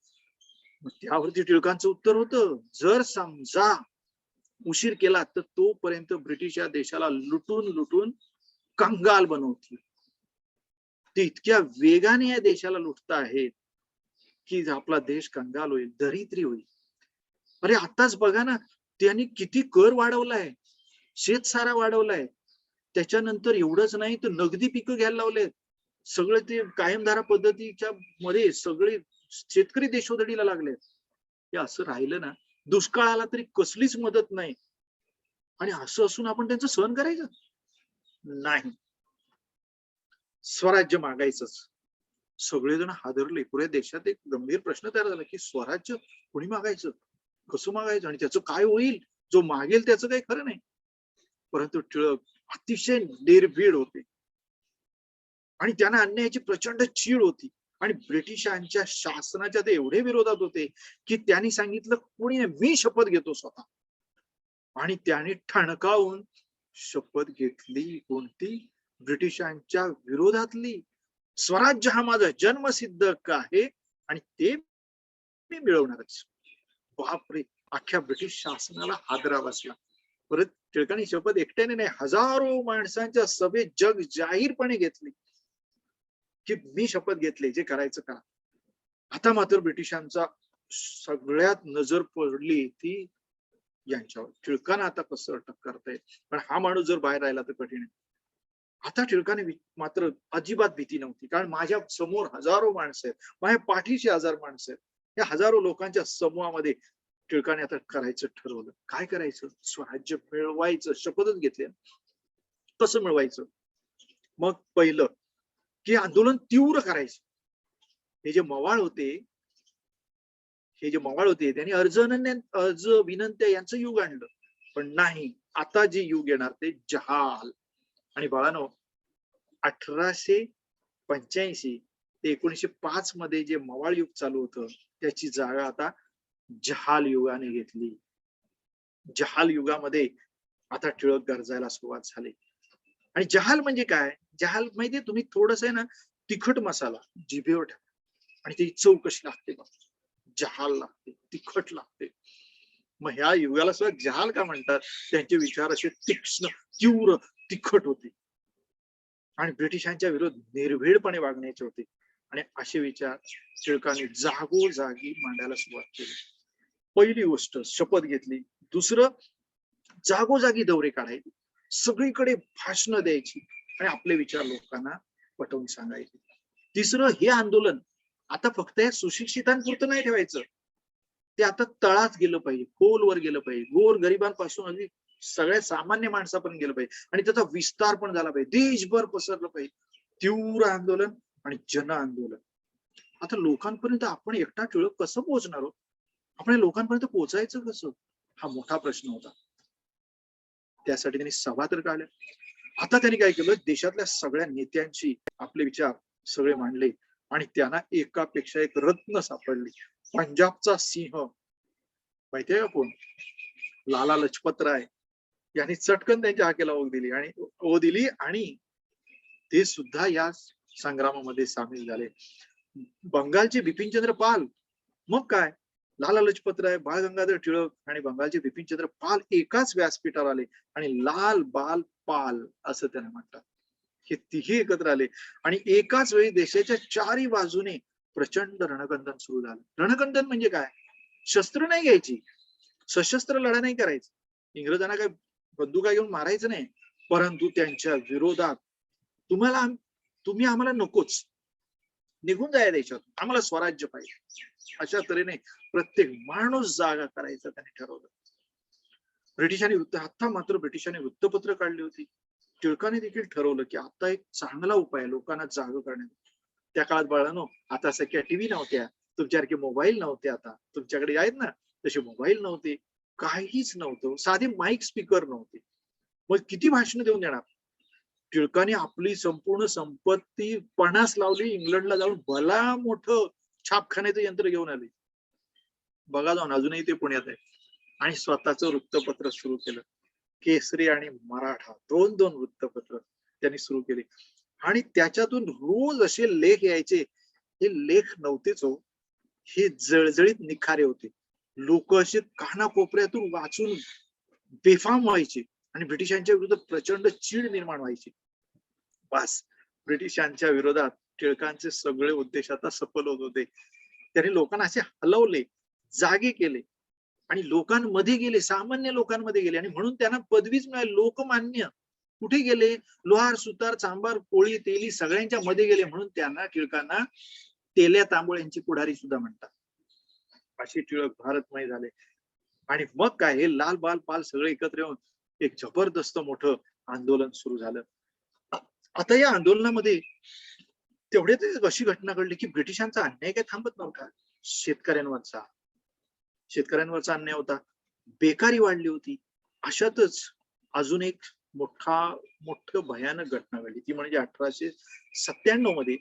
त्यावरती टिळकांचं उत्तर होतं, जर समजा उशीर केला तर तोपर्यंत ब्रिटिश या देशाला लुटून लुटून कंगाल बनवतील. ते इतक्या वेगाने या देशाला लुटत आहेत की आपला देश कंगाल होईल, दरिद्री होईल. अरे आताच बघा ना, त्यांनी किती कर वाढवलाय, शेतसारा वाढवलाय, त्याच्यानंतर एवढंच नाही तर नगदी पिकं घ्यायला लावलेत. सगळे ते कायमधारा पद्धतीच्या मध्ये सगळे शेतकरी देशोधडीला लागले. हे असं राहिलं ना, दुष्काळ आला तरी कसलीच मदत नाही. आणि असं असून आपण त्यांचं सहन करायचं नाही. स्वराज्य मागायचंच. सगळेजण हादरले. पुऱ्या देशात एक गंभीर प्रश्न तयार झाला की स्वराज्य कोणी मागायचं, कसं मागायचं आणि त्याचं काय होईल, जो मागेल त्याचं काही खरं नाही. परंतु टिळक अतिशय निर्भीड होते आणि त्यांना अन्यायाची प्रचंड चीड होती आणि ब्रिटिशांच्या शासनाच्या ते एवढे विरोधात होते की त्यांनी सांगितलं कोणी नाही, मी शपथ घेतो स्वतः. आणि त्याने ठणकावून शपथ घेतली. कोणती? ब्रिटिशांच्या विरोधातली. स्वराज्य हा माझा जन्मसिद्ध हक्क आहे आणि ते मी मिळवणारच. बापरे, अख्ख्या ब्रिटिश शासनाला हादरा बसला. परत टिळकांनी शपथ एकट्याने नाही, हजारो माणसांच्या सभेत जग जाहीरपणे घेतली की मी शपथ घेतली, जे करायचं करा. आता मात्र ब्रिटिशांचा सगळ्यात नजर पडली ती यांच्यावर. टिळकांना आता कसं अटक करता येईल, पण हा माणूस जर बाहेर राहिला तर कठीण आहे. आता टिळकाने मात्र अजिबात भीती नव्हती, कारण माझ्या समोर हजारो माणसं आहेत, माझ्या पाठीशी 1000 माणसं आहेत. या हजारो लोकांच्या समूहामध्ये टिळकाने आता करायचं ठरवलं. काय करायचं? स्वराज्य मिळवायचं. शपथच घेतली. कसं मिळवायचं? मग पहिलं की आंदोलन तीव्र करायचं. हे जे मवाळ होते त्यांनी अर्ज विनंत्या यांचं युग आणलं. पण नाही, आता जे युग येणार ते जहाल. आणि बाळानो, 1885 ते 1905 मध्ये जे मवाळ युग चालू होतं त्याची जागा आता जहाल युगाने घेतली. जहाल युगामध्ये आता टिळक गरजायला सुरुवात झाली. आणि जहाल म्हणजे काय? जहाल माहितीये तुम्ही, थोडस आहे ना तिखट मसाला जिभेवर टाका आणि ती चव कशी लागते बघ. जहाल लागते, तिखट लागते. मग ह्या युगाला सुद्धा जहाल का म्हणतात? त्यांचे विचार असे तीक्ष्ण, तीव्र, तिखट होते आणि ब्रिटिशांच्या विरोध निर्भीडपणे वागण्याचे होते. आणि असे विचार टिळकांनी जागोजागी मांडायला सुरुवात केली. पहिली गोष्ट शपथ घेतली. दुसरं, जागोजागी दौरे काढायचे, सगळीकडे भाषण द्यायची आणि आपले विचार लोकांना पटवून सांगायचे. तिसरं, हे आंदोलन आता फक्त या सुशिक्षितांपुरतं नाही ठेवायचं, ते आता तळात गेलं पाहिजे, खोलवर गेलं पाहिजे, गोर गरिबांपासून अगदी सगळ्या सामान्य माणसापर्यंत गेलं पाहिजे आणि त्याचा विस्तार पण झाला पाहिजे, देशभर पसरलं पाहिजे. तीव्र आंदोलन आणि जन आंदोलन. आता लोकांपर्यंत आपण एकटा टिळक कसं पोहोचणार आहोत? आपण लोकांपर्यंत पोहोचायचं कसं? हा मोठा प्रश्न होता. त्यासाठी त्यांनी सभा तर काढल्या. आता त्यांनी काय केलं, देशातल्या सगळ्या नेत्यांशी आपले विचार सगळे मांडले आणि त्यांना एकापेक्षा एक रत्न सापडली. पंजाबचा सिंह माहितीये का कोण? लाला लजपत राय यांनी चटकन त्यांच्या हाकेला ओढ दिली आणि ते सुद्धा या संग्रामामध्ये सामील झाले. बंगालचे बिपिनचंद्र पाल, मग काय, लाला लजपतराय, बाळ गंगाधर टिळक आणि बंगालचे बिपिनचंद्र पाल एकाच व्यासपीठावर आले आणि लाल बाल पाल असं त्यांना म्हणतात. हे तिघे एकत्र आले आणि एकाच वेळी देशाच्या चारही बाजूने प्रचंड रणकंदन सुरू झालं. रणकंदन म्हणजे काय? शस्त्र नाही घ्यायची, सशस्त्र लढा नाही करायची, इंग्रजांना काय बंदुका घेऊन मारायचं नाही, परंतु त्यांच्या विरोधात तुम्ही आम्हाला नकोच, निघून जाया देशातून, आम्हाला स्वराज्य पाहिजे, अशा तऱ्हेने प्रत्येक माणूस जागा करायचं त्यांनी ठरवलं. ब्रिटिशांनी आता मात्र ब्रिटिशांनी वृत्तपत्र काढली होती. टिळकाने देखील ठरवलं की आता एक चांगला उपाय लोकांना जाग करण्याचा. त्या काळात बाळांनो आता सगळ्या टीव्ही नव्हत्या, तुमच्यासारखे मोबाईल नव्हते, आता तुमच्याकडे आहेत ना तसे मोबाईल नव्हते, काहीच नव्हतं, साधे माईक स्पीकर नव्हते. मग किती भाषण देऊन देणार? टिळकाने आपली संपूर्ण संपत्ती पणास लावली, इंग्लंडला जाऊन भला मोठं छापखान्याचं यंत्र घेऊन आले. बघा जाऊन अजूनही ते पुण्यात आहे. आणि स्वतःचं वृत्तपत्र सुरू केलं. केसरी आणि मराठा दोन वृत्तपत्र त्यांनी सुरू केले आणि त्याच्यातून रोज असे लेख यायचे. हे लेख नव्हतेच हो, हे जळजळीत निखारे होते. लोक असे कानाकोपऱ्यातून वाचून बेफाम व्हायचे आणि ब्रिटिशांच्या विरोधात प्रचंड चीड निर्माण व्हायची. बस ब्रिटिशांच्या विरोधात टिळकांचे सगळे उद्देश आता सफल होत होते. त्यांनी लोकांना असे हलवले, जागे केले आणि लोकांमध्ये गेले, सामान्य लोकांमध्ये गेले आणि म्हणून त्यांना पदवीच मिळाली, लोकमान्य. कुठे गेले? लोहार, सुतार, चांभार, कोळी, तेली सगळ्यांच्या मध्ये गेले, म्हणून त्यांना टिळकांना तेल्या तांबोळ्यांची पुढारी सुद्धा म्हणतात. अशी टिळक भारतमय झाले. आणि मग काय, हे लाल बाल पाल सगळे एकत्र येऊन एक जबरदस्त मोठं आंदोलन सुरू झालं. आता या आंदोलनामध्ये तेवढ्यात अशी घटना घडली की ब्रिटिशांचा अन्याय काय थांबत नव्हता. शेतकऱ्यांवरचा अन्याय होता, बेकारी वाढली होती. अशातच अजून एक मोठं भयानक घटना घडली. ती म्हणजे 1897 मध्ये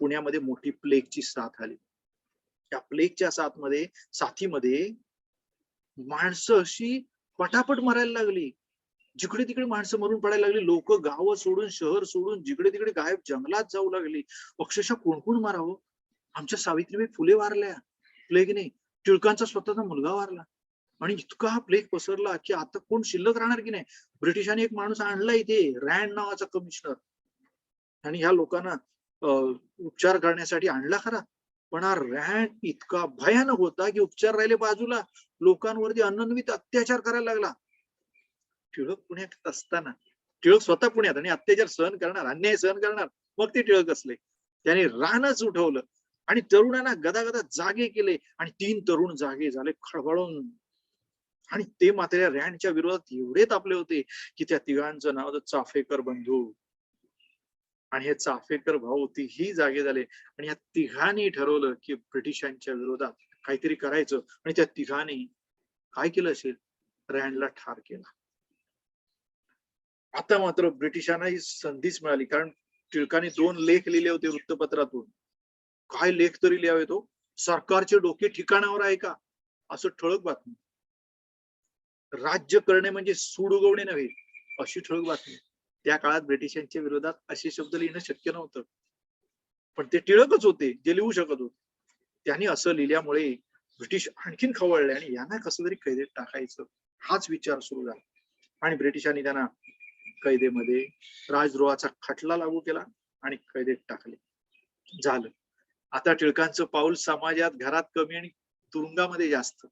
पुण्यामध्ये मोठी प्लेगची साथ आली. त्या प्लेगच्या साथीमध्ये माणसं अशी पटापट मरायला लागली. जिकडे तिकडे माणसं मरून पडायला लागली. लोक गावं सोडून, शहर सोडून जिकडे तिकडे गायब जंगलात जाऊ लागली. अक्षरशः कोण मारावं? आमच्या सावित्रीबाई फुले वारल्या प्लेगने, टिळकांचा स्वतःचा मुलगा वारला आणि इतका हा प्लेग पसरला की आता कोण शिल्लक राहणार की नाही. ब्रिटिशांनी एक माणूस आणला इथे, रँड नावाचा कमिशनर, आणि ह्या लोकांना उपचार करण्यासाठी आणला खरा, पण हा रँड इतका भयानक होता की उपचार राहिले बाजूला, लोकांवरती अनन्वित अत्याचार करायला लागला. टिळक पुण्यात असताना, टिळक स्वतः पुण्यात आणि अत्याचार सहन करणार, अन्याय सहन करणार, मग ते टिळक असले. त्याने रानच उठवलं आणि तरुणांना गदागदा जागे केले आणि 3 तरुण जागे झाले खळबळून. आणि ते मात्र या रँडच्या विरोधात एवढे तापले होते की त्या तिघांचं नाव होतं चाफेकर बंधू. आणि हे चाफेकर भाऊ तीही जागे झाले आणि या तिघांनी ठरवलं की ब्रिटिशांच्या विरोधात काहीतरी करायचं. आणि त्या तिघांनी काय केलं असेल? रँडला ठार केला. आता मात्र ब्रिटिशांना ही संधीच मिळाली, कारण टिळकांनी 2 लेख लिहिले होते वृत्तपत्रातून. काय लेख तरी लिहावे तो? सरकारचे डोके ठिकाणावर आहे का, असं ठळक बातमी. राज्य करणे म्हणजे सूड उगवणे नव्हे, अशी ठळक बातमी. त्या काळात ब्रिटिशांच्या विरोधात असे शब्द लिहिणं शक्य नव्हतं, पण ते टिळकच होते जे लिहू शकत होते. त्यांनी असं लिहिल्यामुळे ब्रिटिश आणखीन खवळले आणि यांना कसं तरी कैदेत टाकायचं हाच विचार सुरू झाला. आणि ब्रिटिशांनी त्यांना कैदेमध्ये राजद्रोहाचा खटला लागू केला आणि कैदेत टाकले. झालं. आता टिळकांचं पाऊल समाजात, घरात कमी आणि तुरुंगामध्ये जास्त.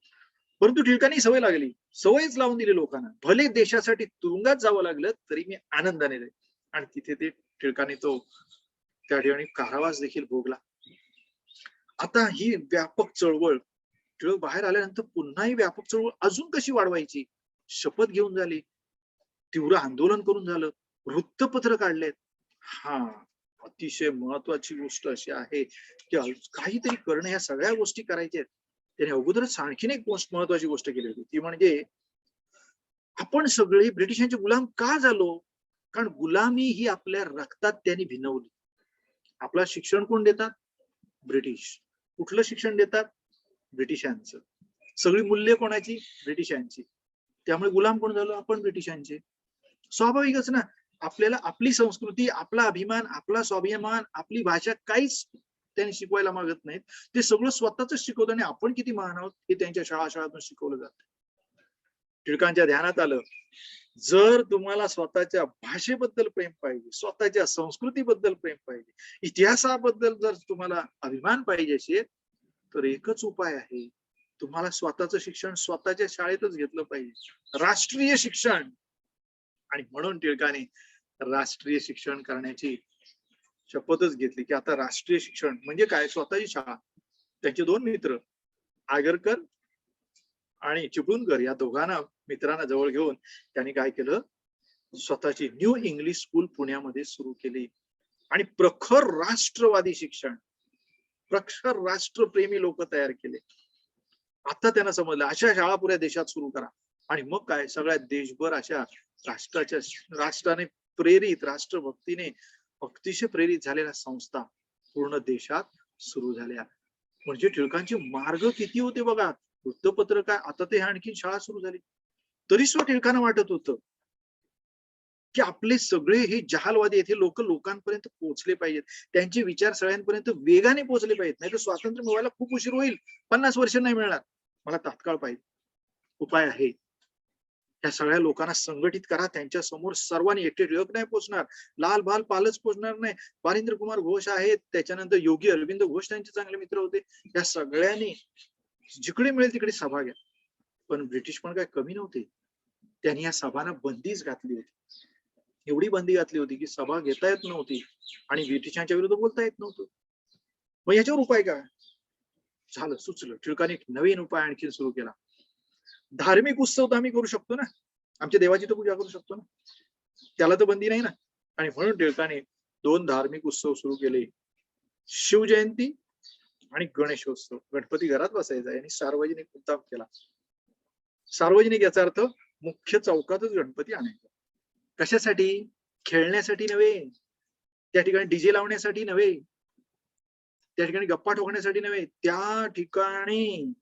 परंतु टिळकांनी सवयच लावून दिली लोकांना. भले देशासाठी तुरुंगात जावं लागलं तरी मी आनंदाने जाईल. आणि तिथे ते टिळकांनी त्या ठिकाणी कारावास देखील भोगला. आता ही व्यापक चळवळ, टिळक बाहेर आल्यानंतर पुन्हा ही व्यापक चळवळ अजून कशी वाढवायची, शपथ घेऊन झाली, तीव्र आंदोलन करून झालं, वृत्तपत्र काढलेत. हा अतिशय महत्वाची गोष्ट अशी आहे की काहीतरी करणं, या सगळ्या गोष्टी करायच्या आहेत. त्याने अगोदरच आणखीन एक महत्वाची गोष्ट केली होती, ती म्हणजे आपण सगळे ब्रिटिशांचे गुलाम का झालो? कारण गुलामी ही आपल्या रक्तात त्यांनी भिनवली. आपलं शिक्षण कोण देतात? ब्रिटिश. कुठलं शिक्षण देतात? ब्रिटिशांचं. सगळी मूल्य कोणाची? ब्रिटिशांची. त्यामुळे गुलाम कोण झालो? आपण ब्रिटिशांचे. स्वाभाविकच ना. आपल्याला आपली संस्कृती, आपला अभिमान, आपला स्वाभिमान, आपली भाषा काहीच त्यांनी शिकवायला मागत नाहीत. ते सगळं स्वतःच शिकवतं आणि आपण किती महान आहोत हे त्यांच्या शाळातून शिकवलं जातं. टिळकांच्या ध्यानात आलं, जर तुम्हाला स्वतःच्या भाषेबद्दल प्रेम पाहिजे, स्वतःच्या संस्कृतीबद्दल प्रेम पाहिजे, इतिहासाबद्दल जर तुम्हाला अभिमान पाहिजे असेल, तर एकच उपाय आहे, तुम्हाला स्वतःचं शिक्षण स्वतःच्या शाळेतच घेतलं पाहिजे, राष्ट्रीय शिक्षण. आणि म्हणून टिळकाने राष्ट्रीय शिक्षण करण्याची शपथच घेतली, की आता राष्ट्रीय शिक्षण म्हणजे काय, स्वतःची शाळा. त्यांचे दोन मित्र आगरकर आणि चिपळूणकर या दोघांना मित्रांना जवळ घेऊन त्यांनी काय केलं, स्वतःची न्यू इंग्लिश स्कूल पुण्यामध्ये सुरू केली. आणि प्रखर राष्ट्रवादी शिक्षण, प्रखर राष्ट्रप्रेमी लोक तयार केले. आता त्यांना समजलं अशा शाळा पुऱ्या देशात सुरू करा. आणि मग काय, सगळ्या देशभर अशा राष्ट्राने प्रेरित, राष्ट्रभक्तीने अतिशय प्रेरित झालेल्या संस्था पूर्ण देशात सुरू झाल्या. म्हणजे टिळकांचे मार्ग किती होते बघा. वृत्तपत्र काय, आता ते आणखी शाळा सुरू झाली. तरी सुद्धा टिळकांना वाटत होतं की आपले सगळे हे जहालवादी येथे लोकांपर्यंत पोहोचले पाहिजेत, त्यांचे विचार सगळ्यांपर्यंत वेगाने पोहोचले पाहिजेत. नाही तर स्वातंत्र्य मिळवायला खूप उशीर होईल, 50 वर्ष नाही मिळणार, मला तात्काळ पाहिजे. उपाय आहे, त्या सगळ्या लोकांना संघटित करा. त्यांच्या समोर सर्वांनी, एकटे टिळक नाही पोहोचणार, लाल बाल पालच पोहोचणार नाही, बारिंद्र कुमार घोष आहेत, त्याच्यानंतर योगी अरविंद घोष त्यांचे चांगले मित्र होते. त्या सगळ्यांनी जिकडे मिळेल तिकडे सभा घ्या. पण ब्रिटिश पण काय कमी नव्हते, त्यांनी या सभांना बंदीच घातली होती. एवढी बंदी घातली होती की सभा घेता येत नव्हती आणि ब्रिटिशांच्या विरुद्ध बोलता येत नव्हतं. मग याच्यावर उपाय काय झालं, सुचलं. टिळकांनी एक नवीन उपाय आणखी सुरू केला. धार्मिक उत्सव तर आम्ही करू शकतो ना, आमच्या देवाची तर पूजा करू शकतो ना, त्याला तर बंदी नाही ना. आणि म्हणून टिळकाने 2 धार्मिक उत्सव सुरू केले, शिवजयंती आणि गणेशोत्सव. गणपती घरात बसायचा आणि सार्वजनिक मुद्दाम केला. सार्वजनिक याचा अर्थ मुख्य चौकातच गणपती आणायचा. कशासाठी, खेळण्यासाठी नव्हे, त्या ठिकाणी डीजे लावण्यासाठी नव्हे, त्या ठिकाणी गप्पा ठोकण्यासाठी नव्हे, त्या ठिकाणी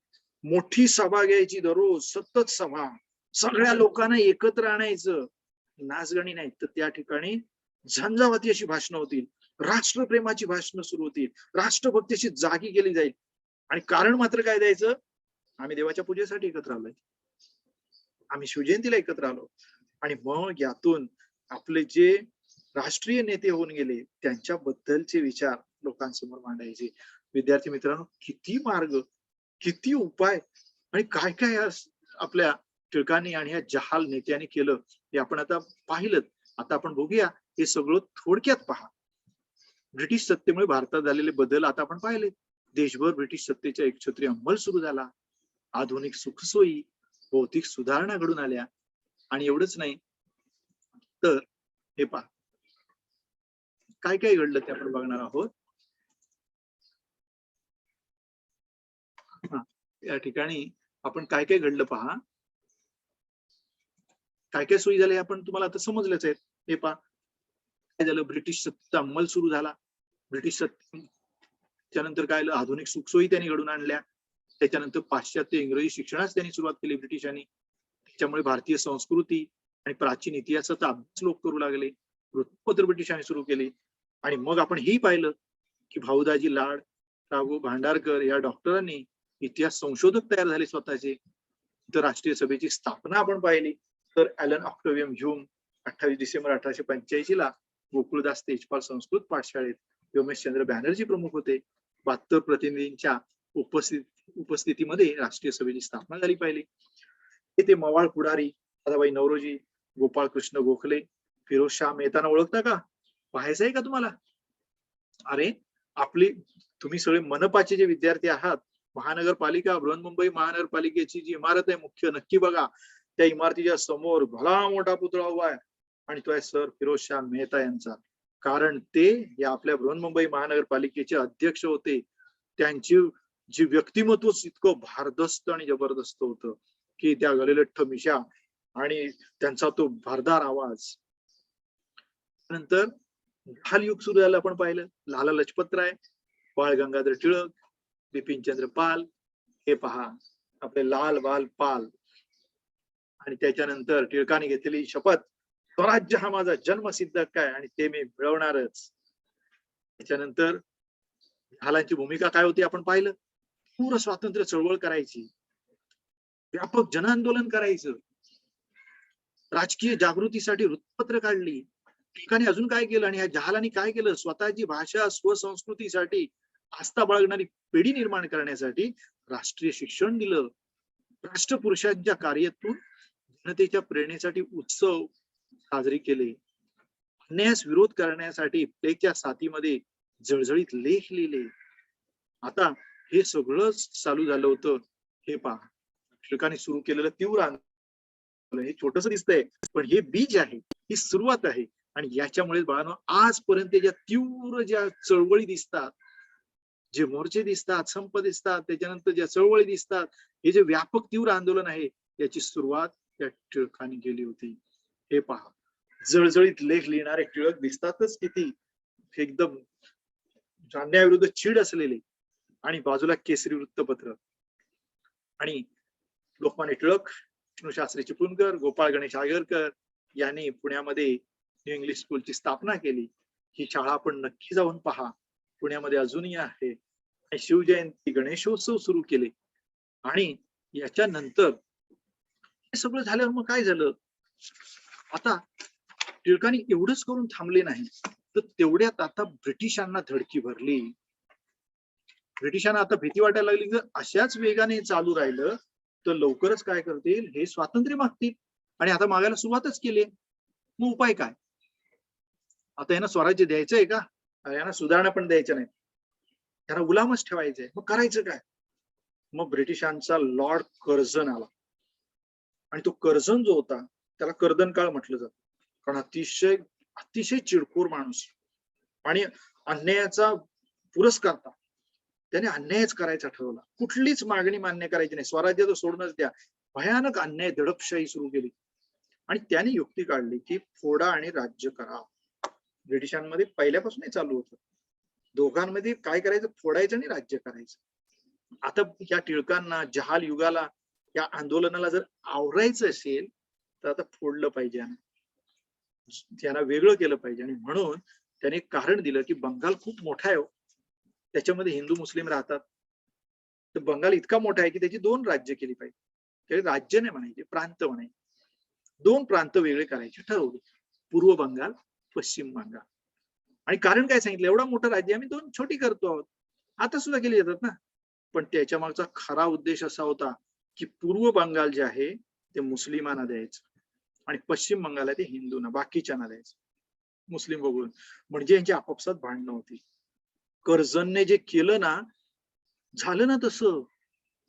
मोठी सभा घ्यायची, दररोज सतत सभा, सगळ्या लोकांना एकत्र आणायचं, नाचगाणी नाही तर त्या ठिकाणी झंझावाती अशी भाषणं होतील, राष्ट्रप्रेमाची भाषणं सुरू होतील, राष्ट्रभक्तीची जागी केली जाईल. आणि कारण मात्र काय द्यायचं, आम्ही देवाच्या पूजेसाठी एकत्र आलोय, आम्ही शिवजयंतीला एकत्र आलो. आणि मग यातून आपले जे राष्ट्रीय नेते होऊन गेले त्यांच्याबद्दलचे विचार लोकांसमोर मांडायचे. विद्यार्थी मित्रांनो, किती मार्ग, किती उपाय आणि काय काय आपल्या टिळकांनी आणि या जहाल नेत्यांनी केलं हे आपण आता पाहिलं. आता आपण बघूया हे सगळं थोडक्यात पहा. ब्रिटिश सत्तेमुळे भारतात झालेले बदल आता आपण पाहिले. देशभर ब्रिटिश सत्तेच्या एकछत्री अंमल सुरू झाला, आधुनिक सुखसोयी, भौतिक सुधारणा घडून आल्या. आणि एवढंच नाही तर हे पहा काय काय घडलं ते आपण बघणार आहोत. या ठिकाणी आपण काय काय घडलं पहा, काय काय सोयी झाल्या आपण तुम्हाला आता समजलंच आहे. हे पहा काय झालं, ब्रिटिश सत्तेचा अंमल सुरू झाला. ब्रिटिश सत्तेच्या नंतर काय झालं, आधुनिक सुखसोयी त्यांनी घडून आणल्या. त्याच्यानंतर पाश्चात्य इंग्रजी शिक्षणास त्यांनी सुरुवात केली ब्रिटिशांनी. त्याच्यामुळे भारतीय संस्कृती आणि प्राचीन इतिहासाचा अभ्यास लोक करू लागले. वृत्तपत्र ब्रिटिशांनी सुरू केली. आणि मग आपण हेही पाहिलं की भाऊदाजी लाड, राघू भांडारकर या डॉक्टरांनी इतिहास संशोधक तयार झाले स्वतःचे. तर राष्ट्रीय सभेची स्थापना आपण पाहिली. तर ॲलन ऑक्टोवियम ह्यूम 28 डिसेंबर 1885 ला गोकुळदास तेजपाल संस्कृत पाठशाळेत व्योमेशचंद्र बॅनर्जी प्रमुख होते. 72 प्रतिनिधींच्या उपस्थितीमध्ये राष्ट्रीय सभेची स्थापना झाली पाहिली. ते मवाळ पुढारी दादाभाई नौरोजी, गोपाळ कृष्ण गोखले, फिरोजशाह मेहताना ओळखता का, पाहायचंय का तुम्हाला? अरे आपली तुम्ही सगळे मनपाचे जे विद्यार्थी आहात, महानगरपालिका बृहन्मुंबई महानगरपालिकेची जी इमारत आहे मुख्य, नक्की बघा. त्या इमारतीच्या समोर भला मोठा पुतळा उभा आहे आणि तो आहे सर फिरोजशाह मेहता यांचा. कारण ते या आपल्या बृहन्मुंबई महानगरपालिकेचे अध्यक्ष होते. त्यांची जे व्यक्तिमत्व इतकं भारदस्त आणि जबरदस्त होतं की त्या गलेलठ्ठ मिशा आणि त्यांचा तो भारदार आवाज. नंतर जहाल युग सुरू झालं आपण पाहिलं. लाला लजपतराय, बाळ गंगाधर टिळक, बिपिनचंद्र पाल, हे पहा आपले लाल बाल पाल. आणि त्याच्यानंतर टिळकाने घेतलेली शपथ, स्वराज्य हा माझा जन्मसिद्ध काय आणि ते मी मिळवणारच. त्याच्यानंतर जहालांची भूमिका काय होती आपण पाहिलं. पूर्ण स्वातंत्र्य चळवळ करायची, व्यापक जनआंदोलन करायचं, राजकीय जागृतीसाठी वृत्तपत्र काढली. ठिकाणी अजून काय केलं, आणि ह्या जहालांनी काय केलं, स्वतःची भाषा स्वसंस्कृतीसाठी आस्था बाळगणारी पिढी निर्माण करण्यासाठी राष्ट्रीय शिक्षण दिलं. राष्ट्रपुरुषांच्या कार्यातून जनतेच्या प्रेरणेसाठी उत्सव साजरे केले. अन्यायास विरोध करण्यासाठी प्लेगच्या साथीमध्ये जळजळीत लेख लिहिले. आता हे सगळं चालू झालं होतं. हे पहा, टिळकांनी सुरू केलेलं तीव्र आंदोलन, हे छोटस दिसतंय पण हे बीज आहे, ही सुरुवात आहे. आणि याच्यामुळे बाळांनो आजपर्यंत ज्या तीव्र ज्या चळवळी दिसतात, जे मोर्चे दिसतात, संप दिसतात, त्याच्यानंतर ज्या चळवळी दिसतात, हे जे व्यापक तीव्र आंदोलन आहे याची सुरुवात त्या टिळकांनी केली होती. हे पहा, जळजळीत लेख लिहिणारे टिळक दिसतातच किती, एकदम अन्यायाविरुद्ध चीड असलेले, आणि बाजूला केसरी वृत्तपत्र. आणि लोकमान्य टिळक, विष्णुशास्त्री चिपळूणकर, गोपाळ गणेश आगरकर यांनी पुण्यामध्ये न्यू इंग्लिश स्कूलची स्थापना केली. ही शाळा आपण नक्की जाऊन पहा, पुण्यामध्ये अजूनही आहे. आणि शिवजयंती, गणेशोत्सव सुरू केले. आणि याच्यानंतर हे सगळं झाल्यावर मग काय झालं, आता टिळकांनी एवढंच करून थांबले नाही, तर तेवढ्यात आता ब्रिटिशांना धडकी भरली. ब्रिटिशांना आता भीती वाटायला लागली, जर अशाच वेगाने चालू राहिलं तर लवकरच काय करतील, हे स्वातंत्र्य मागतील. आणि आता मागायला सुरुवातच केली. मग उपाय काय, आता यांना स्वराज्य द्यायचंय का, यांना सुधारणा पण द्यायच्या नाही, त्यांना गुलामच ठेवायचंय, मग करायचं काय. मग ब्रिटिशांचा लॉर्ड कर्झन आला. आणि तो कर्झन जो होता त्याला कर्दन काळ म्हटलं जातं, कारण अतिशय अतिशय चिडखोर माणूस आणि अन्यायाचा पुरस्कर्ता. त्याने अन्यायच करायचा ठरवला, कुठलीच मागणी मान्य करायची नाही, स्वराज्य तर सोडूनच द्या. भयानक अन्याय, दडपशाही सुरू केली. आणि त्याने युक्ती काढली की फोडा आणि राज्य करा. ब्रिटिशांमध्ये पहिल्यापासून चालू होतं, दोघांमध्ये काय करायचं, फोडायचं आणि राज्य करायचं. आता या टिळकांना, जहाल युगाला, या आंदोलनाला जर आवरायचं असेल तर आता फोडलं पाहिजे, त्यांना वेगळं केलं पाहिजे. आणि म्हणून त्याने कारण दिलं की बंगाल खूप मोठा आहे, त्याच्यामध्ये हिंदू मुस्लिम राहतात, तर बंगाल इतका मोठा आहे की त्याची 2 राज्य केली पाहिजे. त्याला राज्य नाही म्हणायचे, प्रांत म्हणायचे. 2 प्रांत वेगळे करायचे ठरवले, पूर्व बंगाल, पश्चिम बंगाल. आणि कारण काय सांगितलं, एवढा मोठा राज्य आम्ही 2 छोटी करतो आहोत, आता सुद्धा केली जातात ना. पण त्याच्या मागचा खरा उद्देश असा होता की पूर्व बंगाल जे आहे ते मुस्लिमांना द्यायचं, आणि पश्चिम बंगाल आहे ते हिंदूंना, बाकीच्यांना द्यायचं, मुस्लिम वगळून. म्हणजे यांची आपापसात भांडणं होती. कर्झनने जे केलं ना, झालं ना तसं.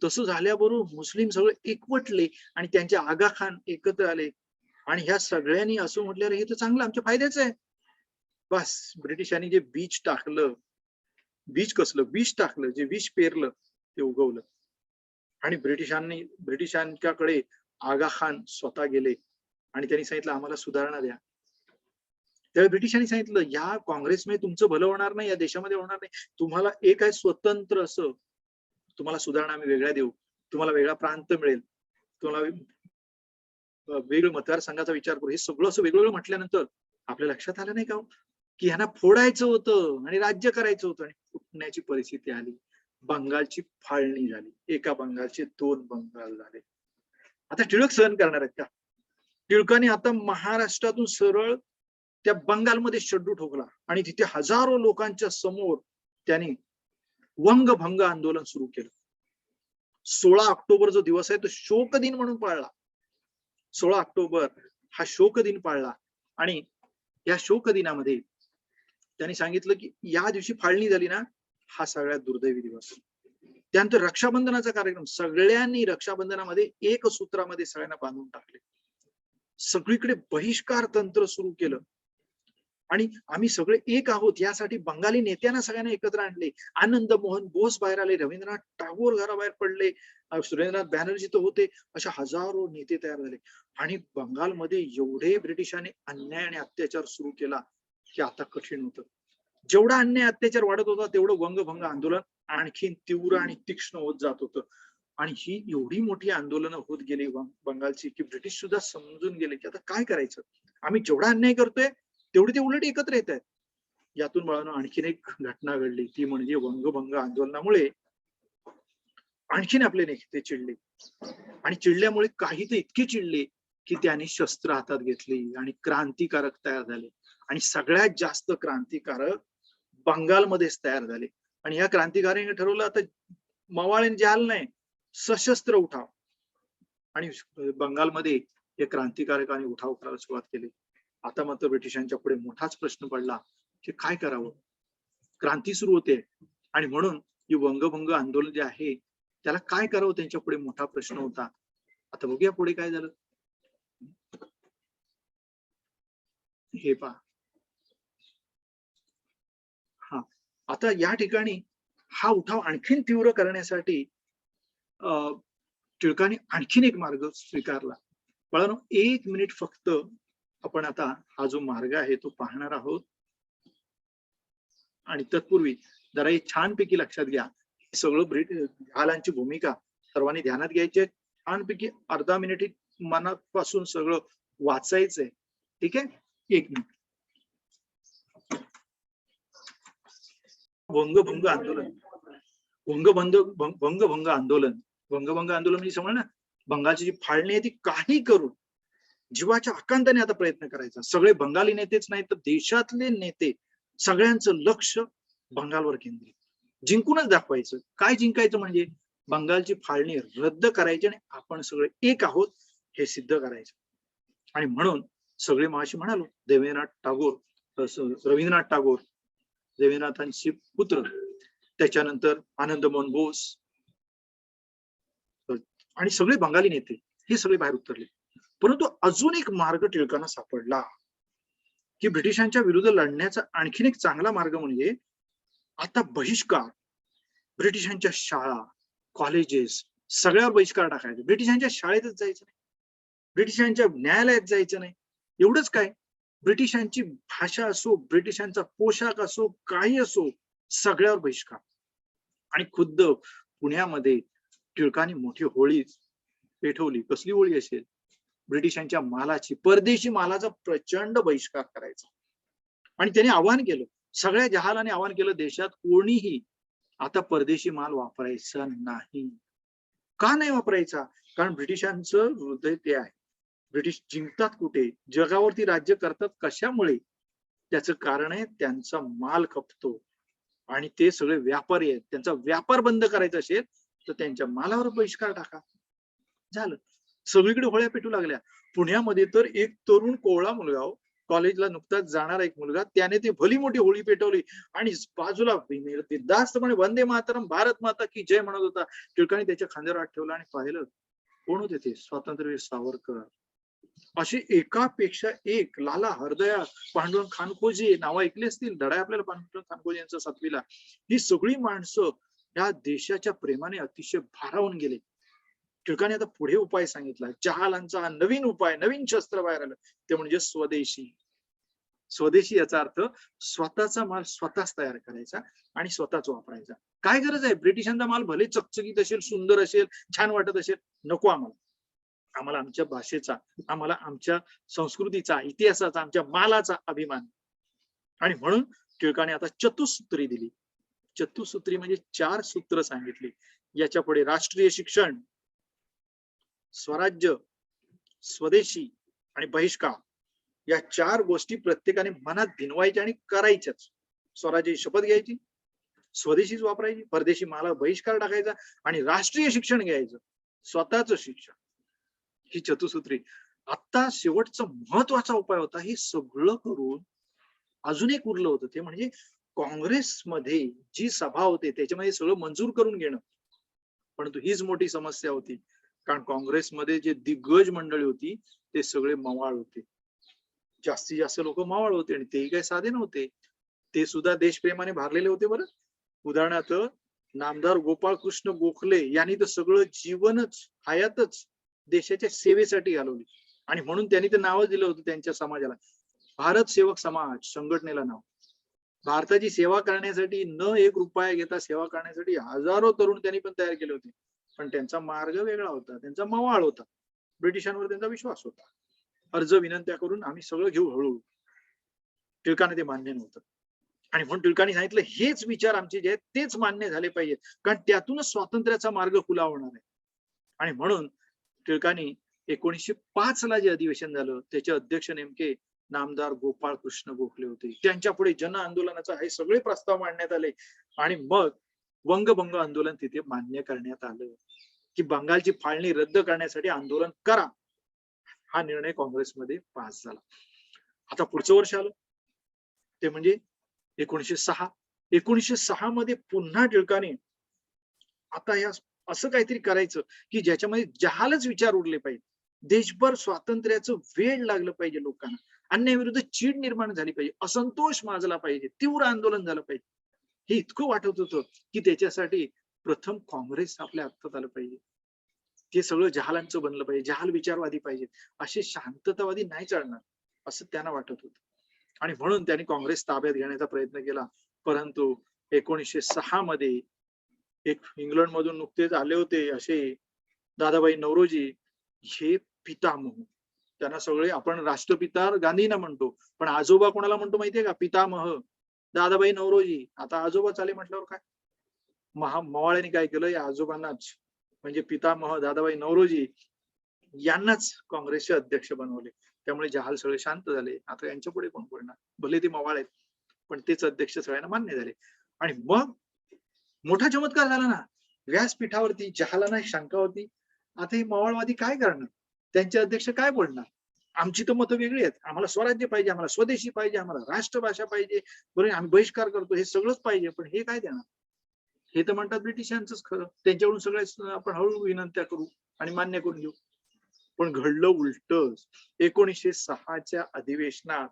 तसं झाल्याबरोबर मुस्लिम सगळे एकवटले आणि त्यांचे आगा खान एकत्र आले. आणि ह्या सगळ्यांनी असं म्हटलं, हे तर चांगलं, आमच्या फायद्याचं आहे. बस ब्रिटिशांनी जे बीज टाकलं, बीज कसलं, बीज टाकलं, जे बीज पेरलं ते उगवलं. आणि ब्रिटिशांच्याकडे आगा खान स्वतः गेले आणि त्यांनी सांगितलं, आम्हाला सुधारणा द्या. त्यावेळी ब्रिटिशांनी सांगितलं, या काँग्रेसमध्ये तुमचं भलं होणार नाही, या देशामध्ये होणार नाही. तुम्हाला एक आहे स्वतंत्र असं, तुम्हाला सुधारणा आम्ही वेगळ्या देऊ, तुम्हाला वेगळा प्रांत मिळेल, तुम्हाला वेगळं मतदारसंघाचा विचार करू. हे सगळं असं वेगवेगळं म्हटल्यानंतर आपल्या लक्षात आलं नाही का की ह्यांना फोडायचं होतं आणि राज्य करायचं होतं, आणि फुटण्याची परिस्थिती आली. बंगालची फाळणी झाली, एका बंगालचे 2 बंगाल झाले. आता टिळक सहन करणार आहेत का. टिळकांनी आता महाराष्ट्रातून सरळ त्या बंगालमध्ये शड्डू ठोकला आणि तिथे हजारो लोकांच्या समोर त्यांनी वंगभंग आंदोलन सुरू केलं. 16 ऑक्टोबर जो दिवस आहे तो शोक दिन म्हणून पाळला. 16 ऑक्टोबर हा शोक दिन पाळला. आणि या शोक दिनामध्ये त्यांनी सांगितलं की या दिवशी फाळणी झाली ना, हा सगळ्यात दुर्दैवी दिवस. त्यानंतर रक्षाबंधनाचा कार्यक्रम, सगळ्यांनी रक्षाबंधनामध्ये एक सूत्रामध्ये सगळ्यांना बांधून टाकले. सगळीकडे बहिष्कार तंत्र सुरू केलं. आणि आम्ही सगळे एक आहोत यासाठी बंगाली नेत्यांना सगळ्यांना एकत्र आणले. आनंद मोहन बोस बाहेर आले, रवींद्रनाथ टागोर घराबाहेर पडले, सुरेंद्रनाथ बॅनर्जी तर होते, अशा हजारो नेते तयार झाले. आणि बंगालमध्ये एवढे ब्रिटिशांनी अन्याय आणि अत्याचार सुरू केला की आता कठीण होतं. जेवढा अन्याय अत्याचार वाढत होता तेवढं वंगभंग आंदोलन आणखीन तीव्र आणि तीक्ष्ण होत जात होतं. आणि ही एवढी मोठी आंदोलनं होत गेली बंगालची की ब्रिटिश सुद्धा समजून गेले की आता काय करायचं, आम्ही जेवढा अन्याय करतोय तेवढे ते उलट एकत्र येत आहेत. यातून मुळानं आणखीन एक घटना घडली, ती म्हणजे वंगभंग आंदोलनामुळे आणखीन आपले नेते चिडले आणि चिडल्यामुळे काही तर इतके चिडले की त्यांनी शस्त्र हातात घेतली आणि क्रांतिकारक तयार झाले आणि सगळ्यात जास्त क्रांतिकारक बंगालमध्येच तयार झाले आणि या क्रांतिकाऱ्यांनी ठरवलं आता मवाळीन जाल नाही, सशस्त्र उठाव. आणि बंगालमध्ये या क्रांतिकारकांनी उठाव करायला सुरुवात केली. आता मात्र ब्रिटिशांच्या पुढे मोठाच प्रश्न पडला की काय करावं. क्रांती सुरू होते आणि म्हणून हे वंगभंग आंदोलन जे आहे त्याला काय करावं त्यांच्या पुढे मोठा प्रश्न होता. आता बघूया पुढे काय झालं. हे पहा, हा आता या ठिकाणी हा उठाव आणखीन तीव्र करण्यासाठी टिळकांनी आणखीन एक मार्ग स्वीकारला. पण 1 मिनिट फक्त आपण आता हा जो मार्ग आहे तो पाहणार आहोत आणि तत्पूर्वी जरा हे छानपैकी लक्षात घ्या. सगळं जहालांची भूमिका सर्वांनी ध्यानात घ्यायची आहे. छानपैकी अर्धा मिनिट मनापासून सगळं वाचायचंय. ठीक आहे, 1 मिनिट. वंगभंग आंदोलन, वंगभंग आंदोलन, वंगभंग आंदोलन म्हणजे समज ना, बंगालची जी फाळणी आहे ती काही करून जीवाच्या आकांताने आता प्रयत्न करायचा. सगळे बंगाली नेतेच नाही तर देशातले नेते सगळ्यांचं लक्ष बंगालवर केंद्रित, जिंकूनच दाखवायचं. काय जिंकायचं म्हणजे बंगालची फाळणी रद्द करायची आणि आपण सगळे एक आहोत हे सिद्ध करायचं. आणि म्हणून सगळे मगाशी म्हणालो देवेंद्रनाथ टागोर, रवींद्रनाथ टागोर, देवेंद्रनाथांचे पुत्र, त्याच्यानंतर आनंदमोहन बोस आणि सगळे बंगाली नेते हे सगळे बाहेर उतरले. परंतु अजून एक मार्ग टिळकांना सापडला की ब्रिटिशांच्या विरुद्ध लढण्याचा आणखीन एक चांगला मार्ग म्हणजे आता बहिष्कार. ब्रिटिशांच्या शाळा, कॉलेजेस सगळ्यावर बहिष्कार टाकायचा. ब्रिटिशांच्या शाळेतच जायचं नाही, ब्रिटिशांच्या न्यायालयात जायचं नाही. एवढंच काय, ब्रिटिशांची भाषा असो, ब्रिटिशांचा पोशाख असो, काही असो, सगळ्यावर बहिष्कार. आणि खुद्द पुण्यामध्ये टिळकांनी मोठी होळी पेटवली. कसली होळी असेल, ब्रिटिशांच्या मालाची, परदेशी मालाचा प्रचंड बहिष्कार करायचा. आणि त्याने आवाहन केलं, सगळ्या जहालाने आवाहन केलं, देशात कोणीही आता परदेशी माल वापरायचा नाही. का नाही वापरायचा? कारण ब्रिटिशांचं हृदय ते आहे. ब्रिटिश जिंकतात कुठे, जगावरती राज्य करतात कशामुळे? त्याचं कारण आहे त्यांचा माल खपतो आणि ते सगळे व्यापारी आहेत. त्यांचा व्यापार बंद करायचा असेल तर त्यांच्या मालावर बहिष्कार टाका. झालं. सगळीकडे होळ्या पेटू लागल्या. पुण्यामध्ये तर एक तरुण कोवळा मुलगा, कॉलेजला नुकताच जाणारा एक मुलगा, त्याने ती भली मोठी होळी पेटवली आणि बाजूला बिनधास्तपणे वंदे मातरम, भारत माता की जय म्हणत होता. टिळकांनी त्याच्या खांद्यावर हात ठेवला आणि पाहिलं कोण होते ते, स्वातंत्र्यवीर सावरकर. अशी एकापेक्षा एक, लाला हरदया, पांडुरंग खानखोजे नाव ऐकले असतील, धडा आपल्याला पांडुरंग खानखोजे यांचा 7वीला. ही सगळी माणसं या देशाच्या प्रेमाने अतिशय भारावून गेले. टिळकांनी आता पुढे उपाय सांगितला. जहालांचा नवीन उपाय, नवीन शस्त्र बाहेर आलं, ते म्हणजे स्वदेशी. स्वदेशी याचा अर्थ स्वतःचा माल स्वतःच तयार करायचा आणि स्वतःच वापरायचा. काय गरज आहे, ब्रिटिशांचा माल भले चकचकीत असेल, सुंदर असेल, छान वाटत असेल, नको आम्हाला. आम्हाला आमच्या भाषेचा, आम्हाला आमच्या संस्कृतीचा, इतिहासाचा, आमच्या मालाचा अभिमान. आणि म्हणून टिळकाने आता चतुसूत्री दिली. चतुसूत्री म्हणजे 4 सूत्र सांगितली. याच्या पुढे राष्ट्रीय शिक्षण, स्वराज्य, स्वदेशी आणि बहिष्कार, या 4 गोष्टी प्रत्येकाने मनात भिनवायच्या आणि करायच्याच. स्वराज्याची शपथ घ्यायची, स्वदेशीच वापरायची, परदेशी माला बहिष्कार टाकायचा आणि राष्ट्रीय शिक्षण घ्यायचं, स्वतःच शिक्षण. ही चतुसूत्री. आता शेवटचा महत्वाचा उपाय होता. हे सगळं करून अजून एक उरलं होतं, ते म्हणजे काँग्रेसमध्ये जी सभा होते त्याच्यामध्ये सगळं मंजूर करून घेणं. परंतु हीच मोठी समस्या होती, कारण काँग्रेसमध्ये जे दिग्गज मंडळी होती ते सगळे मवाळ होते. जास्तीत जास्त लोक मवाळ होते आणि तेही काही साधे नव्हते. ते सुद्धा देशप्रेमाने भारलेले होते. बरं, उदाहरणार्थ नामदार गोपाळ कृष्ण गोखले यांनी तर सगळं जीवनच, हयातच देशाच्या सेवेसाठी घालवली आणि म्हणून त्यांनी ते नाव दिलं होतं त्यांच्या समाजाला, भारत सेवक समाज संघटनेला नाव. भारताची सेवा करण्यासाठी न 1 रुपया घेता सेवा करण्यासाठी हजारो तरुण त्यांनी पण तयार केले होते. पण त्यांचा मार्ग वेगळा होता, त्यांचा मवाळ होता, ब्रिटिशांवर त्यांचा विश्वास होता. अर्ज विनंत्या करून आम्ही सगळं घेऊ हळूहळू. टिळकाने ते मान्य नव्हतं आणि म्हणून टिळकांनी सांगितलं हेच विचार आमचे जे आहेत तेच मान्य झाले पाहिजे, कारण त्यातूनच स्वातंत्र्याचा मार्ग खुला होणार आहे. आणि म्हणून टिळकांनी 1905 ला जे अधिवेशन झालं त्याचे अध्यक्ष नेमके नामदार गोपाळ कृष्ण गोखले होते. त्यांच्या पुढे जन आंदोलनाचा हे सगळे प्रस्ताव मांडण्यात आले आणि मग वंगभंग आंदोलन तिथे मान्य करण्यात आलं की बंगालची फाळणी रद्द करण्यासाठी आंदोलन करा. हा निर्णय काँग्रेसमध्ये पास झाला. आता पुढचं वर्ष आलं ते म्हणजे 1906. 1906 मध्ये पुन्हा टिळकाने आता या असं काहीतरी करायचं की ज्याच्यामध्ये जहालच विचार उरले पाहिजे, देशभर स्वातंत्र्याचं वेळ लागलं पाहिजे, लोकांना अन्यायाविरुद्ध चीड निर्माण झाली पाहिजे, असंतोष माजला पाहिजे, तीव्र आंदोलन झालं पाहिजे. हे इतकं वाटत होतं की त्याच्यासाठी प्रथम काँग्रेस आपल्या हातात आलं पाहिजे. ते सगळं जहालांचं बनलं पाहिजे, जहाल विचारवादी पाहिजेत, असे शांततावादी नाही चालणार असं त्यांना वाटत होतं. आणि म्हणून त्यांनी काँग्रेस ताब्यात घेण्याचा प्रयत्न केला. परंतु 1906 मध्ये एक इंग्लंड मधून नुकतेच आले होते असे दादाभाई नौरोजी, हे पितामह, त्यांना सगळे आपण राष्ट्रपिता गांधींना म्हणतो, पण आजोबा कोणाला म्हणतो माहितीये का? पितामह दादाभाई नौरोजी. आता आजोबा चाले म्हटल्यावर काय, मवाळ्यांनी काय केलं, या आजोबांनाच म्हणजे पितामह दादाभाई नौरोजी यांनाच काँग्रेसचे अध्यक्ष बनवले. त्यामुळे जहाल सगळे शांत झाले. आता यांच्या पुढे कोण बोलणार, भले ते मवाळ आहेत पण तेच अध्यक्ष सगळ्यांना मान्य झाले. आणि मग मोठा चमत्कार झाला ना, व्यासपीठावरती जहालांना शंका होती, आता हे मवाळवादी काय करणार, त्यांचे अध्यक्ष काय बोलणार, आमची तर मतं वेगळी आहेत, आम्हाला स्वराज्य पाहिजे, आम्हाला स्वदेशी पाहिजे, आम्हाला राष्ट्रभाषा पाहिजे, बरोबर आम्ही बहिष्कार करतो, हे सगळंच पाहिजे, पण हे काय देणार. हे तर म्हणतात ब्रिटिशांचंच खरं, त्यांच्याकडून सगळ्या आपण हळूहळू विनंत्या करू आणि मान्य करून घेऊ. पण घडलं उलटच. 1906च्या अधिवेशनात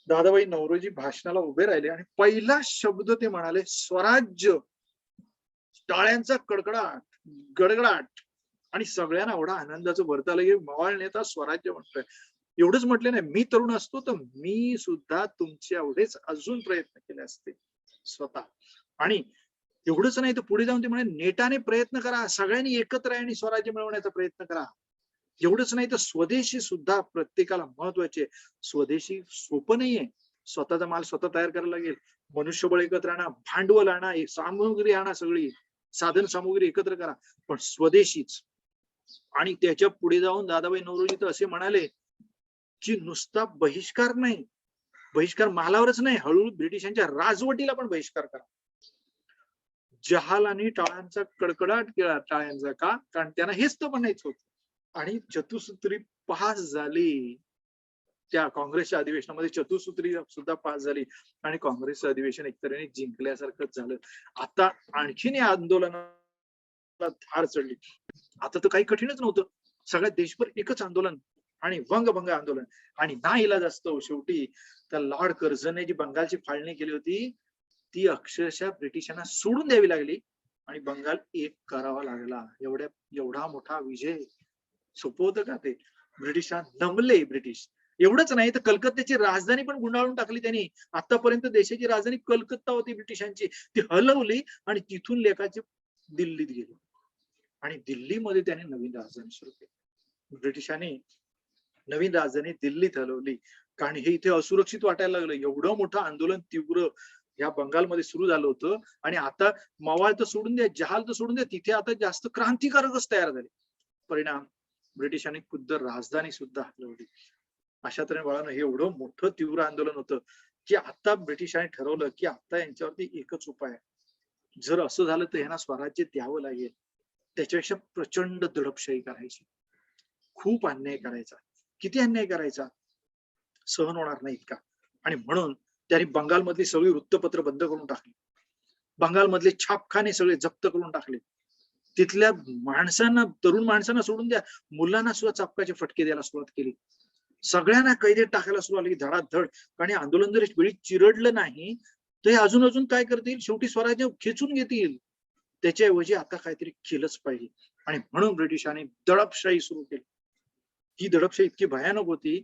दादाभाई नौरोजी भाषणाला उभे राहिले आणि पहिला शब्द ते म्हणाले स्वराज्य. टाळ्यांचा कडकडाट, गडगडाट आणि सगळ्यांना एवढा आनंदाचं भरत आलं की मवाळ नेता स्वराज्य म्हणतोय. एवढंच म्हटलं नाही, मी तरुण असतो तर मी सुद्धा तुमच्या एवढेच अजून प्रयत्न केले असते स्वतः. आणि एवढंच नाही तर पुढे जाऊन ते म्हणे नेटाने प्रयत्न करा, सगळ्यांनी एकत्र आहे आणि स्वराज्य मिळवण्याचा प्रयत्न करा. एवढंच नाही तर स्वदेशी सुद्धा प्रत्येकाला महत्वाचे. स्वदेशी सोपं नाहीये, स्वतःचा माल स्वतः तयार करायला लागेल, मनुष्यबळ एकत्र आणा, भांडवल आणा, सामग्री आणा, सगळी साधन सामुग्री एकत्र करा, पण स्वदेशीच. आणि त्याच्या पुढे जाऊन दादाभाई नौरोजी तर असे म्हणाले की नुसता बहिष्कार नाही, बहिष्कार मालावरच नाही, हळूहळू ब्रिटिशांच्या राजवटीला पण बहिष्कार करा. जहाल आणि टाळ्यांचा कडकडाट केला, टाळ्यांचा का, कारण त्यांना हेच तर म्हणायचं होतं. आणि चतुसूत्री पास झाली. त्या काँग्रेसच्या अधिवेशनामध्ये चतुसूत्री सुद्धा पास झाली आणि काँग्रेसचं अधिवेशन एकतऱ्हेने जिंकल्यासारखंच झालं. आता आणखीन या आंदोलनाला धार चढली. आता तर काही कठीणच नव्हतं, सगळ्या देशभर एकच आंदोलन आणि वंगभंग आंदोलन. आणि नाईलाज असतो शेवटी त्या लॉर्ड कर्झनने जी बंगालची फाळणी केली होती ती अक्षरशः ब्रिटिशांना सोडून द्यावी लागली आणि बंगाल एक करावा लागला. एवढा मोठा विजय सोपं होतं का ते? ब्रिटिशांना नमले ब्रिटिश. एवढंच नाही तर कलकत्त्याची राजधानी पण गुंडाळून टाकली त्यांनी. आतापर्यंत देशाची राजधानी कलकत्ता होती ब्रिटिशांची, ती हलवली आणि तिथून लेखाची दिल्लीत गेली आणि दिल्लीमध्ये त्यांनी नवीन राजधानी सुरू केली. ब्रिटिशांनी नवीन राजधानी दिल्लीत हलवली कारण हे इथे असुरक्षित वाटायला लागलं. एवढं मोठं आंदोलन तीव्र या बंगालमध्ये सुरू झालं होतं आणि आता मवाळ तर सोडून द्या, जहाल तर सोडून द्या, तिथे आता जास्त क्रांतिकारकच तयार झाले. परिणाम ब्रिटिशांनी खुद्द राजधानी सुद्धा हलवली. अशा तऱ्हेने बाळांनो हे एवढं मोठं तीव्र आंदोलन होतं की आता ब्रिटिशांनी ठरवलं की आता यांच्यावरती एकच उपाय आहे, जर असं झालं तर यांना स्वराज्य द्यावं लागेल, त्याच्यापेक्षा प्रचंड दडपशाही करायची, खूप अन्याय करायचा. किती अन्याय करायचा, सहन होणार नाही इतका. आणि म्हणून त्यांनी बंगालमधली सगळी वृत्तपत्र बंद करून टाकली, बंगालमधले छापखाने सगळे जप्त करून टाकले, तिथल्या माणसांना, तरुण माणसांना सोडून द्या, मुलांना सुद्धा चापकाचे फटके द्यायला सुरुवात केली, सगळ्यांना कैदेत टाकायला सुरुवात केली धडाधड. आणि आंदोलन जर वेळी चिरडलं नाही तर हे अजून अजून काय करतील, शेवटी स्वराज्य खेचून घेतील. त्याच्याऐवजी आता काहीतरी केलंच पाहिजे आणि म्हणून ब्रिटिशांनी दडपशाही सुरू केली. ही दडपशाही इतकी भयानक होती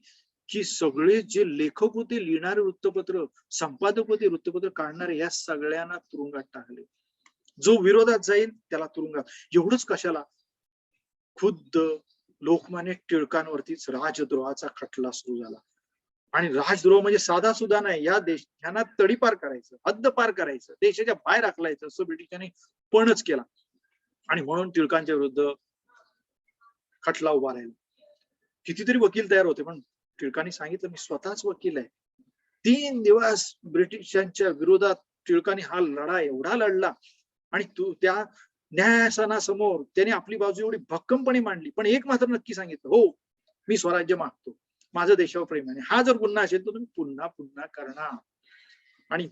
की सगळे जे लेखक होते, लिहिणारे वृत्तपत्र, संपादक होते, वृत्तपत्र काढणारे, या सगळ्यांना तुरुंगात टाकले. जो विरोधात जाईल त्याला तुरुंगात. एवढंच कशाला, खुद्द लोकमान्य टिळकांवरतीच राजद्रोहाचा खटला सुरू झाला. आणि राजद्रोह म्हणजे साधा सुद्धा नाही, या ह्यांना तडीपार करायचं, हद्दपार करायचं, देशाच्या बाहेर हाकलायचं, असं ब्रिटिशांनी पणच केला. आणि म्हणून टिळकांच्या विरुद्ध खटला उभा राहिला. कितीतरी वकील तयार होते, पण टिळकांनी सांगितलं मी स्वतःच वकील आहे. 3 दिवस ब्रिटिशांच्या विरोधात टिळकांनी हा लढा एवढा लढला आणि त्या न्यायासनासमोर त्याने आपली बाजू एवढी भक्कमपणे मांडली. पण एक मात्र नक्की सांगितलं, हो मी स्वराज्य मागतो, माझं देशावर प्रेम आहे, हा जर गुन्हा असेल तर तुम्ही पुन्हा पुन्हा करणार. आणि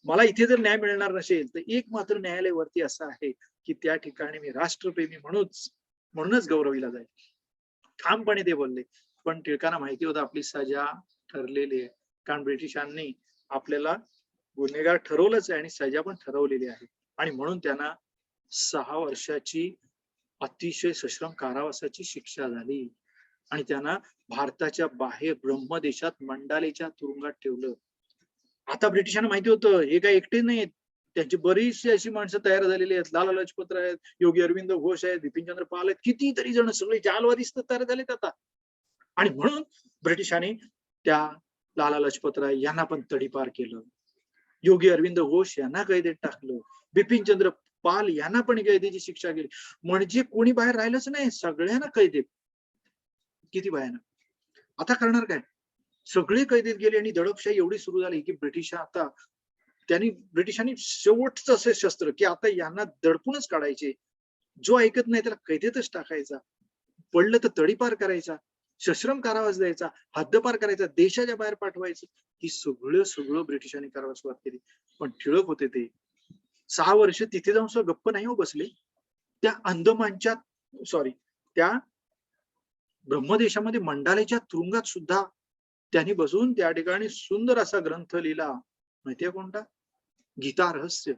मला इथे जर न्याय मिळणार नसेल तर एक मात्र न्यायालय वरती असं आहे की त्या ठिकाणी मी राष्ट्रप्रेमी म्हणूनच गौरविला जाईल. ठामपणे ते बोलले. पण टिळकांना माहिती होतं आपली सजा ठरलेली आहे, कारण ब्रिटिशांनी आपल्याला गुन्हेगार ठरवलंच आहे आणि सजा पण ठरवलेली आहे. आणि म्हणून त्यांना 6 वर्षाची अतिशय सश्रम कारावासाची शिक्षा झाली आणि त्यांना भारताच्या बाहेर ब्रह्मदेशात मंडालेच्या तुरुंगात ठेवलं. आता ब्रिटिशांना माहिती होतं हे काही एकटे नाहीत, त्यांची बरीचशी अशी माणसं तयार झालेली आहेत. लाला लजपत राय आहेत, योगी अरविंद घोष आहेत, बिपिनचंद्र पाल आहेत, कितीतरी जण सगळे जालवादिस्त तयार झालेत आता. आणि म्हणून ब्रिटिशांनी त्या लाला लजपत राय यांना पण तडीपार केलं, योगी अरविंद घोष यांना कैदेत टाकलं, बिपिनचंद्र पाल यांना पण कैदेची शिक्षा केली. म्हणजे कोणी बाहेर राहिलंच नाही, सगळ्यांना कैदेत. किती भयानक. आता करणार काय? सगळे कैदेत गेले आणि दडपशाही एवढी सुरू झाली की ब्रिटिशांनी शेवटचं असे शस्त्र की आता यांना दडपूनच काढायचे, जो ऐकत नाही त्याला कैदेतच टाकायचा, पडलं तर तडीपार करायचा, सश्रम कारावास द्यायचा, हद्दपार करायचा, देशाच्या बाहेर पाठवायचं. ही सगळं ब्रिटिशांनी करायला सुरुवात केली. पण टिळक होते ते 6 वर्ष तिथे जाऊन सुद्धा गप्प नाही हो बसले. त्या त्या ब्रह्मदेशामध्ये मंडालेच्या तुरुंगात सुद्धा त्यांनी बसून त्या ठिकाणी सुंदर असा ग्रंथ लिहिला. माहितीये कोणता? गीता रहस्य.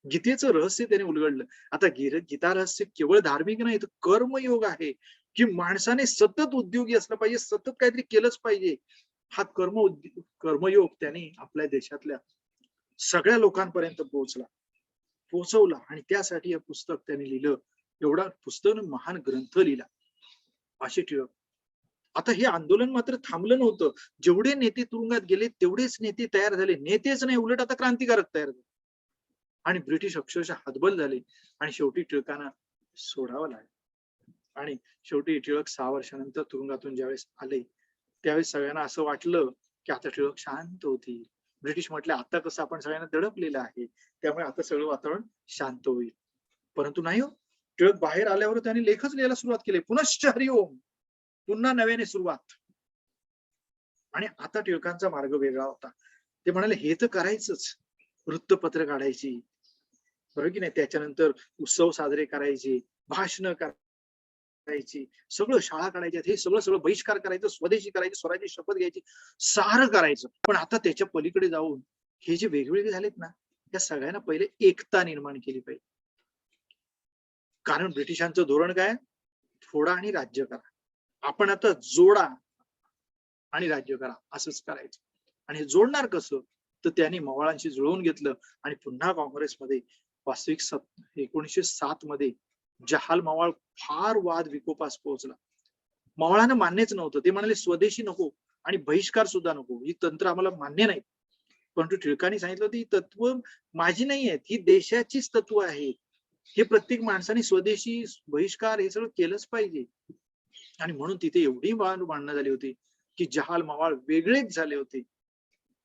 गीतेचं रहस्य त्याने उलगडलं. आता गीता रहस्य केवळ धार्मिक नाही तर कर्मयोग आहे, की माणसाने सतत उद्योगी असलं पाहिजे, सतत काहीतरी केलंच पाहिजे. हा कर्मयोग त्यांनी आपल्या देशातल्या सगळ्या लोकांपर्यंत पोहोचवला आणि त्यासाठी हे पुस्तक त्यांनी लिहिलं. एवढा पुस्तक महान ग्रंथ लिहिला असे टिळक. आता हे आंदोलन मात्र थांबलं नव्हतं. जेवढे नेते तुरुंगात गेले तेवढेच नेते तयार झाले. नेतेच नाही, उलट आता क्रांतिकारक तयार झाले आणि ब्रिटिश अक्षरशः हतबल झाले आणि शेवटी टिळकांना सोडावं लागलं. आणि शेवटी टिळक 6 वर्षानंतर तुरुंगातून ज्यावेळेस आले त्यावेळेस सगळ्यांना असं वाटलं की आता टिळक शांत होतील. ब्रिटिश म्हटले आता कसं आपण सगळ्यांना दडपलेलं आहे, त्यामुळे आता सगळं वातावरण शांत होईल. परंतु नाही हो. टिळक बाहेर आल्यावर त्यांनी लेखच लिहायला सुरुवात केली. पुनश्च हरिओम, पुन्हा नव्याने सुरुवात. आणि आता टिळकांचा मार्ग वेगळा होता. ते म्हणाले हे तर करायचंच, वृत्तपत्र काढायची, बरोबर की नाही, त्याच्यानंतर उत्सव साजरे करायचे, भाषण करायची, सगळं शाळा काढायच्या, हे सगळं बहिष्कार करायचं, स्वदेशी करायचं, स्वराज्य शपथ घ्यायची, सारं करायचं. पण आता त्याच्या पलीकडे जाऊन हे जे वेगवेगळे झालेत ना, त्या सगळ्यांना पहिले एकता निर्माण केली पाहिजे. कारण ब्रिटिशांचं धोरण काय? फोडा आणि राज्य करा. आपण आता जोडा आणि राज्य करा, असंच करायचं. आणि हे जोडणार कसं? तर त्यांनी मवाळांशी जुळवून घेतलं आणि पुन्हा काँग्रेसमध्ये वास्तविक 1907 मध्ये जहाल मवाळ फार वाद विकोपास पोहोचला. मवाळांना मान्यच नव्हतं. ते म्हणाले स्वदेशी नको आणि बहिष्कार सुद्धा नको, ही तंत्र आम्हाला मान्य नाही. परंतु टिळकांनी सांगितलं होतं ही तत्व माझी नाही आहेत, ही देशाचीच तत्व आहेत. हे प्रत्येक माणसाने स्वदेशी, बहिष्कार हे सगळं केलंच पाहिजे. आणि म्हणून तिथे एवढी भांडणं झाली होती की जहाल मवाळ वेगळेच झाले होते.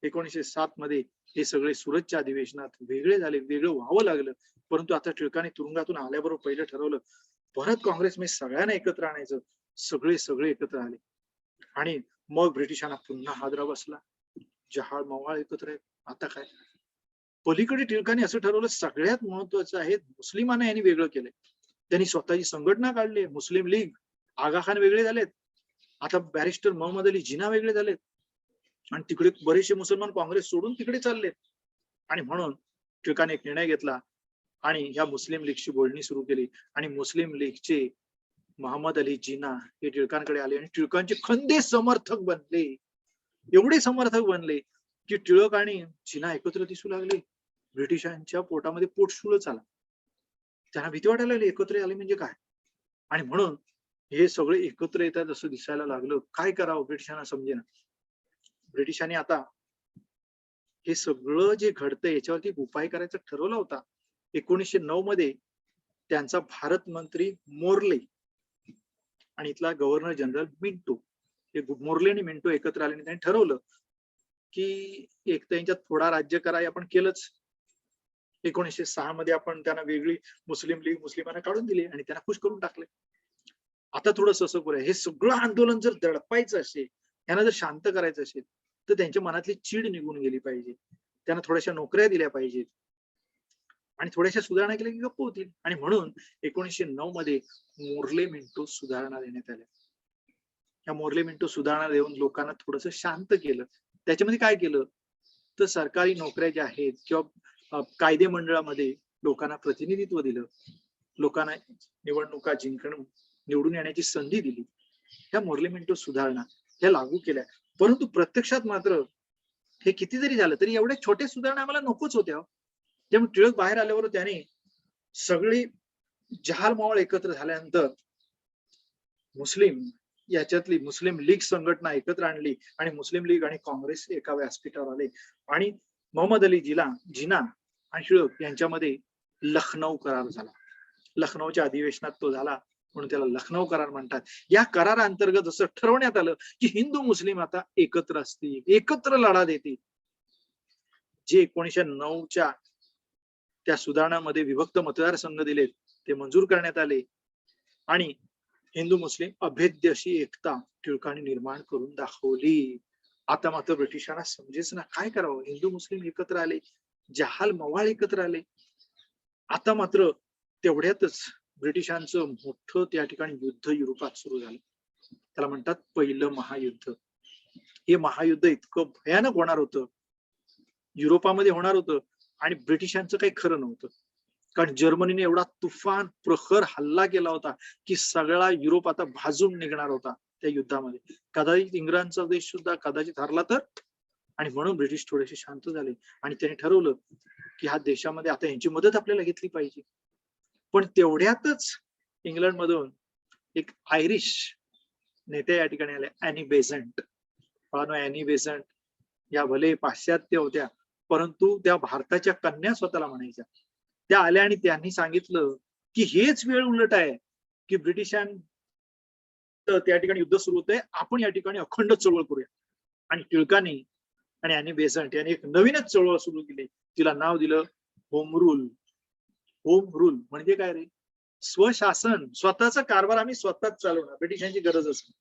1907 मध्ये हे सगळे सुरतच्या अधिवेशनात वेगळे झाले, वेगळं व्हावं लागलं. परंतु आता टिळकांनी तुरुंगातून आल्याबरोबर पहिलं ठरवलं परत काँग्रेसमध्ये सगळ्यांना एकत्र आणायचं. सगळे एकत्र आले आणि मग ब्रिटिशांना पुन्हा हादरा बसला. जहाल मवाळ एकत्र आहेत. आता काय? पलीकडे टिळकांनी असं ठरवलं सगळ्यात महत्वाचं आहे मुस्लिमांना यांनी वेगळं केलंय. त्यांनी स्वतःची संघटना काढली, मुस्लिम लीग. आगा खान वेगळे झालेत, आता बॅरिस्टर मोहम्मद अली जिना वेगळे झालेत आणि तिकडे बरेचसे मुसलमान काँग्रेस सोडून तिकडे चाललेत. आणि म्हणून टिळकाने एक निर्णय घेतला आणि ह्या मुस्लिम लीगची बोलणी सुरू केली. आणि मुस्लिम लीगचे मोहम्मद अली जिना हे टिळकांकडे आले आणि टिळकांचे खंदे समर्थक बनले. एवढे समर्थक बनले की टिळक आणि जिना एकत्र दिसू लागले. ब्रिटिशांच्या पोटामध्ये पोटशूळच आला. त्यांना भीती वाटायला लागली एकत्र आले म्हणजे काय. आणि म्हणून हे सगळे एकत्र येतात असं दिसायला लागलं. काय करावं ब्रिटिशांना समजेना. ब्रिटिशांनी आता हे सगळं जे घडतंय याच्यावरती एक उपाय करायचा ठरवला होता. 1909 मध्ये त्यांचा भारत मंत्री मोर्ले आणि इथला गव्हर्नर जनरल मिंटो, हे मोर्ले आणि मिंटो एकत्र आल्याने त्यांनी ठरवलं की एक तर यांच्यात थोडा राज्य कराय आपण केलंच. 1906 मध्ये आपण त्यांना वेगळी मुस्लिम लीग मुस्लिमांना काढून दिली आणि त्यांना खुश करून टाकले. आता थोडंसं असं करूया, हे सगळं आंदोलन जर दडपायचं असेल, यांना जर शांत करायचं असेल, तर त्यांच्या मनातली चीड निघून गेली पाहिजे. त्यांना थोड्याशा नोकऱ्या दिल्या पाहिजेत आणि थोड्याशा सुधारणा केल्या की गप्प होतील. आणि म्हणून 1909 मध्ये मोर्ले मिंटो सुधारणा देण्यात आल्या. या मोर्ले मिंटो सुधारणा देऊन लोकांना थोडंसं शांत केलं. त्याच्यामध्ये काय केलं तर सरकारी नोकऱ्या ज्या आहेत किंवा कायदे मंडळामध्ये लोकांना प्रतिनिधित्व दिलं, लोकांना निवडणुका जिंकणं निवडून येण्याची संधी दिली. ह्या मोर्ले मिंटो सुधारणा ह्या लागू केल्या. परंतु प्रत्यक्षात मात्र हे किती जरी झालं तरी एवढ्या छोट्या सुधारणा आम्हाला नकोच होत्या. त्यामुळे टिळक बाहेर आल्यावर त्याने सगळी जहाल मावळ एकत्र झाल्यानंतर मुस्लिम याच्यातली मुस्लिम लीग संघटना एकत्र आणली आणि मुस्लिम लीग आणि काँग्रेस एका व्यासपीठावर आले आणि मोहम्मद अली जिना आणि टिळक यांच्यामध्ये लखनौ करार झाला. लखनौच्या अधिवेशनात तो झाला म्हणून त्याला लखनौ करार म्हणतात. या कराराअंतर्गत असं ठरवण्यात आलं की हिंदू मुस्लिम आता एकत्र असतील, एकत्र लढा देतील. जे 1909च्या त्या सुधारणामध्ये विभक्त मतदारसंघ दिलेत ते मंजूर करण्यात आले आणि हिंदू मुस्लिम अभेद्य अशी एकता टिळकांनी निर्माण करून दाखवली. आता मात्र ब्रिटिशांना समजेच ना काय करावं. हिंदू मुस्लिम एकत्र आले, जहाल मवाळ एकत्र आले. आता मात्र तेवढ्यातच ब्रिटिशांचं मोठं त्या ठिकाणी युद्ध युरोपात सुरू झालं. त्याला म्हणतात पहिलं महायुद्ध. हे महायुद्ध इतकं भयानक होणार होतं, युरोपामध्ये होणार होतं आणि ब्रिटिशांचं काही खरं नव्हतं. कारण जर्मनीने एवढा तुफान प्रखर हल्ला केला होता की सगळा युरोप आता भाजून निघणार होता त्या युद्धामध्ये. कदाचित इंग्रजांचा देश सुद्धा कदाचित हरला तर. आणि म्हणून ब्रिटिश थोडेसे शांत झाले आणि त्यांनी ठरवलं की ह्या देशामध्ये आता यांची मदत आपल्याला घेतली पाहिजे. पण तेवढ्यातच इंग्लंड मधून एक आयरिश नेते या ठिकाणी आले, ॲनी बेझंट. ॲनी बेझंट या भले पाश्चात्य होत्या परंतु त्या भारताच्या कन्या स्वतःला म्हणायच्या. त्या आल्या आणि त्यांनी सांगितलं की हेच वेळ उलट आहे की ब्रिटिशांचं त्या ठिकाणी युद्ध सुरू होतंय, आपण या ठिकाणी अखंड चळवळ करूया. आणि टिळकांनी आणि ॲनी बेझंट यांनी एक नवीनच चळवळ सुरू केली. तिला नाव दिलं होम रूल. होम रूल म्हणजे काय रे, स्वशासन, स्वतःचा कारभार आम्ही स्वतःच चालवणार, ब्रिटिशांची गरजच नाही.